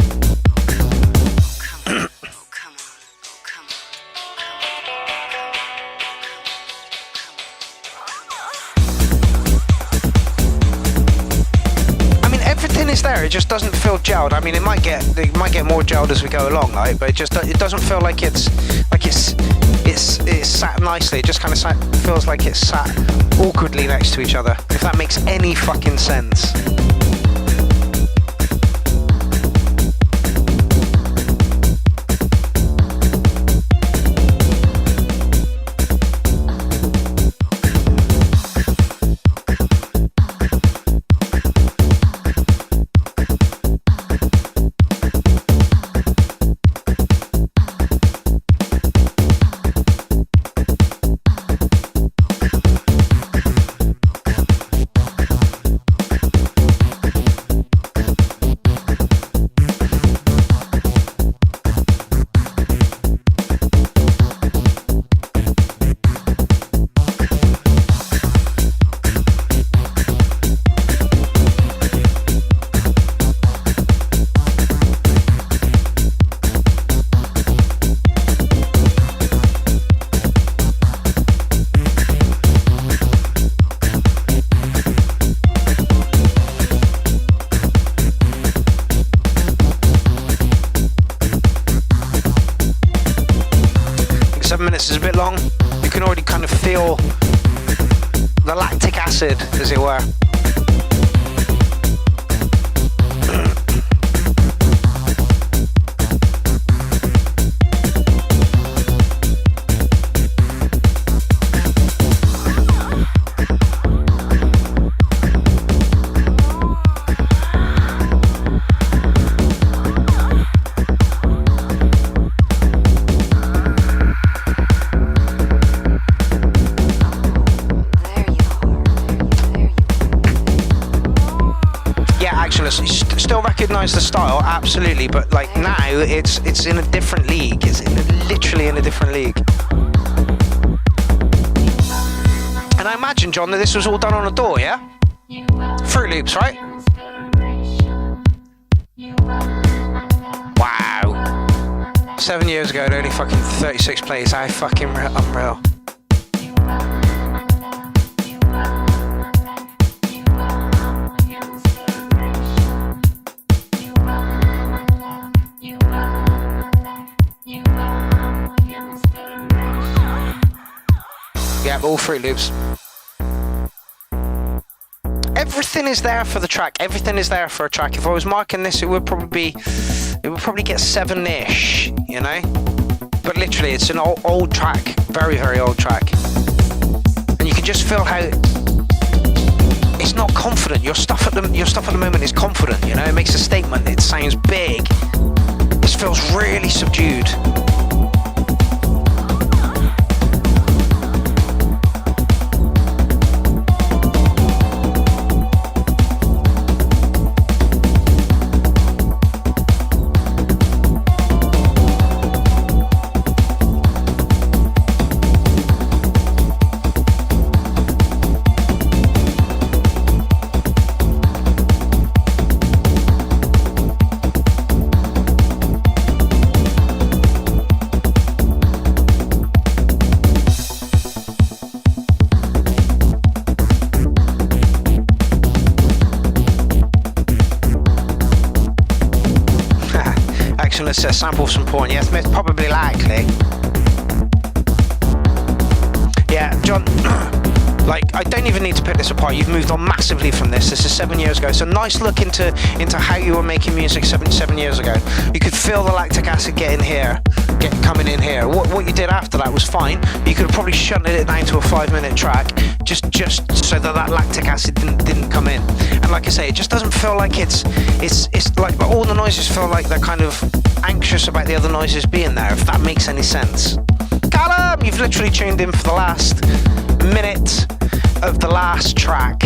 It just doesn't feel gelled. I mean, it might get more gelled as we go along, right? But it doesn't feel like it's sat nicely. It just kind of feels like it's sat awkwardly next to each other. If that makes any fucking sense. Is a bit long. You can already kind of feel the lactic acid, as it were. Still recognise the style, absolutely, but like now it's in a different league. It's literally in a different league. And I imagine, John, that this was all done on a DAW, yeah? Fruit Loops, right? Wow. 7 years ago, and only fucking 36 plays. How fucking unreal. Yeah, all Fruit Loops. everything is there for the track. Everything is there for a track. If I was marking this, it would probably get 7-ish, you know. But literally, it's an old track, very, very old track, and you can just feel how it's not confident. Your stuff at the moment is confident, you know. It makes a statement. It sounds big. This feels really subdued. A sample of some porn, yes, probably likely. Yeah, John, like, I don't even need to pick this apart. You've moved on massively from this. This is 7 years ago. It's a nice look into how you were making music seven years ago. You could feel the lactic acid coming in here. What you did after that was fine. You could have probably shunted it down to a 5-minute track, just so that lactic acid didn't come in. And like I say, it just doesn't feel like it's like all the noises feel like they're kind of anxious about the other noises being there, if that makes any sense. Callum, you've literally tuned in for the last minute of the last track.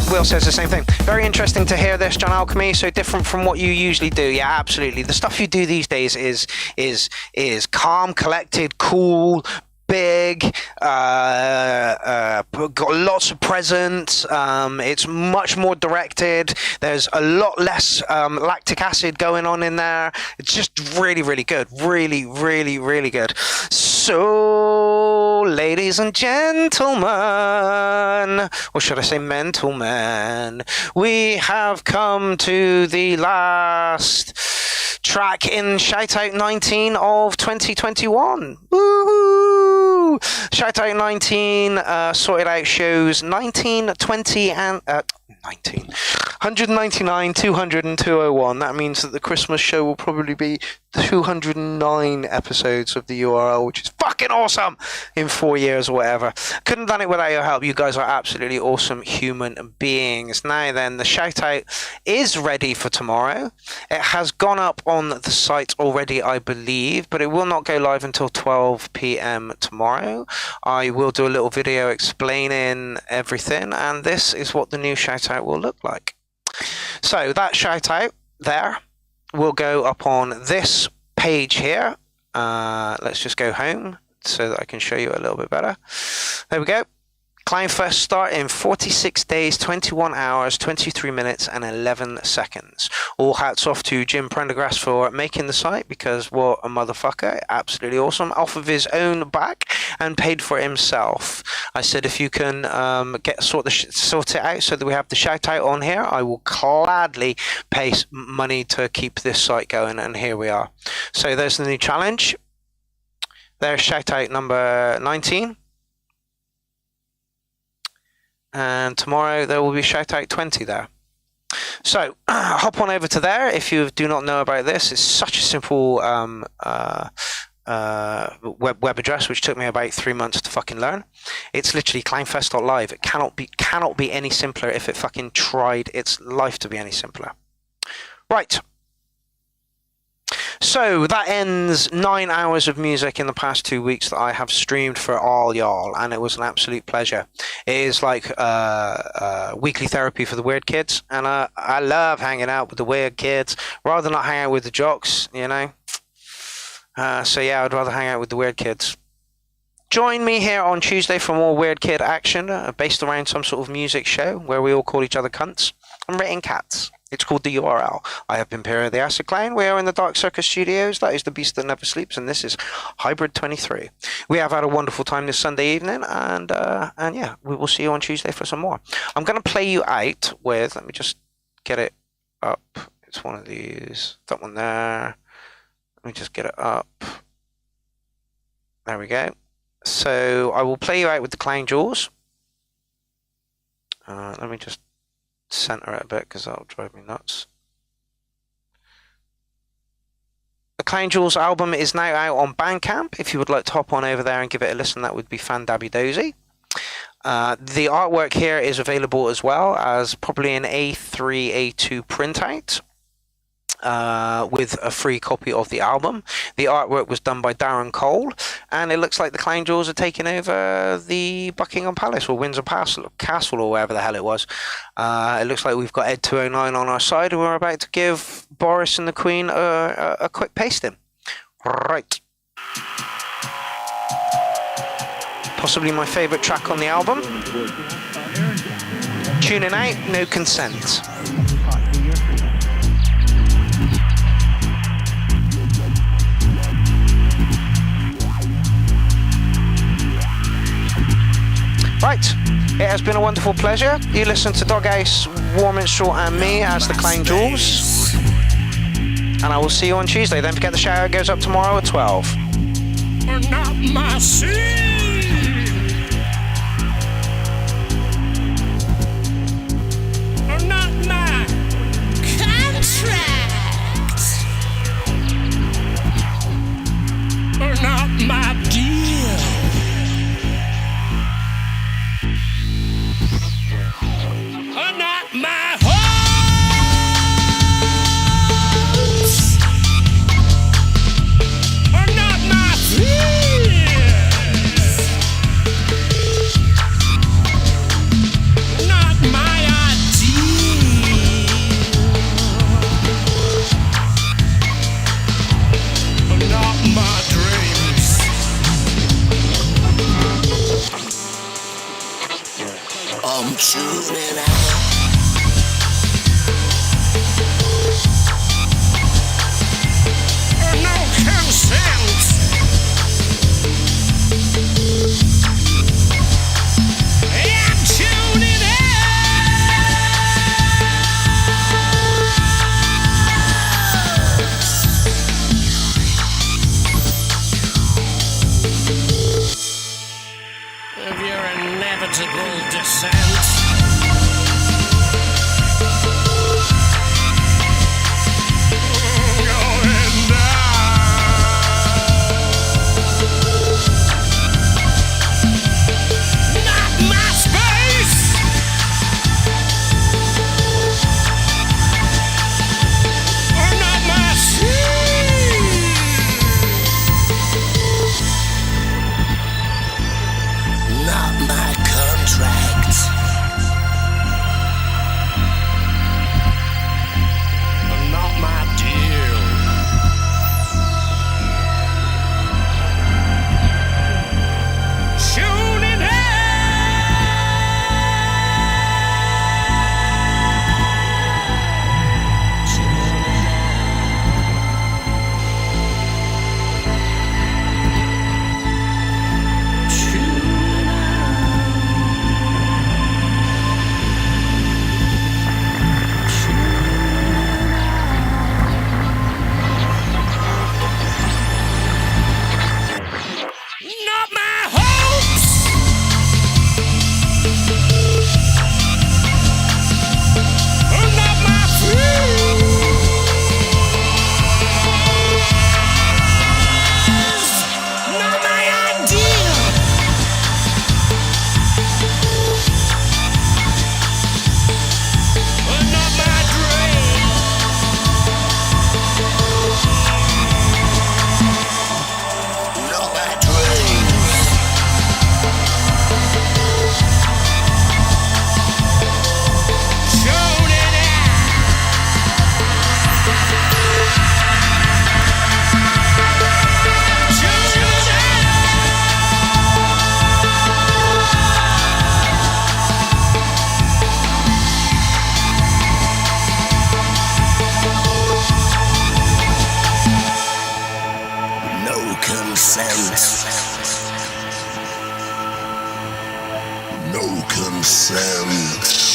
Will says the same thing. Very interesting to hear this, John Alchemy. So different from what you usually do. Yeah, absolutely. The stuff you do these days is calm, collected, cool, big, got lots of presence. It's much more directed. There's a lot less lactic acid going on in there. It's just really, really good. Really, really, really good. So, ladies and gentlemen, or should I say mental men, we have come to the last track in Shoutout 19 of 2021. Woohoo! Shoutout 19 sorted out shows 19, 20, and 199, 200, and 201. That means that the Christmas show will probably be 209 episodes of the URL, which is fucking awesome, in 4 years or whatever. Couldn't have done it without your help. You guys are absolutely awesome human beings. Now then, the shout out is ready for tomorrow. It has gone up on the site already, I believe, but it will not go live until 12 p.m. tomorrow. I will do a little video explaining everything, and this is what the new shout out will look like. So that shout out there will go up on this page here. Let's just go home so that I can show you a little bit better. There we go. Clownfest start in 46 days, 21 hours, 23 minutes and 11 seconds. All hats off to Jim Prendergrass for making the site, because what a motherfucker. Absolutely awesome. Off of his own back and paid for it himself. I said if you can sort it out so that we have the shout out on here, I will gladly pay money to keep this site going, and here we are. So there's the new challenge. There's shout out number 19. And tomorrow there will be shout out 20 there. So hop on over to there if you do not know about this. It's such a simple web address, which took me about 3 months to fucking learn. It's literally clownfest.live. It cannot be any simpler if it fucking tried its life to be any simpler. Right. So that ends 9 hours of music in the past 2 weeks that I have streamed for all y'all, and it was an absolute pleasure. It is like weekly therapy for the weird kids, and I love hanging out with the weird kids rather than not hang out with the jocks, you know. So yeah, I'd rather hang out with the weird kids. Join me here on Tuesday for more weird kid action based around some sort of music show where we all call each other cunts and rating cats. It's called The URL. I have been Pierrot the Acid Clown. We are in the Dark Circus Studios. That is the Beast That Never Sleeps, and this is Hybrid 23. We have had a wonderful time this Sunday evening, and yeah, we will see you on Tuesday for some more. I'm going to play you out with, let me just get it up. It's one of these, that one there. Let me just get it up. There we go. So I will play you out with the Clown Jaws. Let me just center it a bit because that'll drive me nuts. The Clown Jaws album is now out on Bandcamp. If you would like to hop on over there and give it a listen, that would be fan-dabby-dozy. The artwork here is available as well as probably an A3, A2 printout. With a free copy of the album. The artwork was done by Darren Cole, and it looks like the Clown Jaws are taking over the Buckingham Palace or Windsor Castle or wherever the hell it was. It looks like we've got Ed 209 on our side, and we're about to give Boris and the Queen a quick pasting. Right. Possibly my favourite track on the album. Tuning out, No Consent. Right, it has been a wonderful pleasure. You listen to Doghouse, War Minstrel and me as the Clown Jaws. And I will see you on Tuesday. Don't forget the shower goes up tomorrow at 12. Not my sin. Not my contract. Not my deal. Not my hopes, or not my fears, not my ideal, not my dreams. I'm tuning out. Of your inevitable descent. No consent.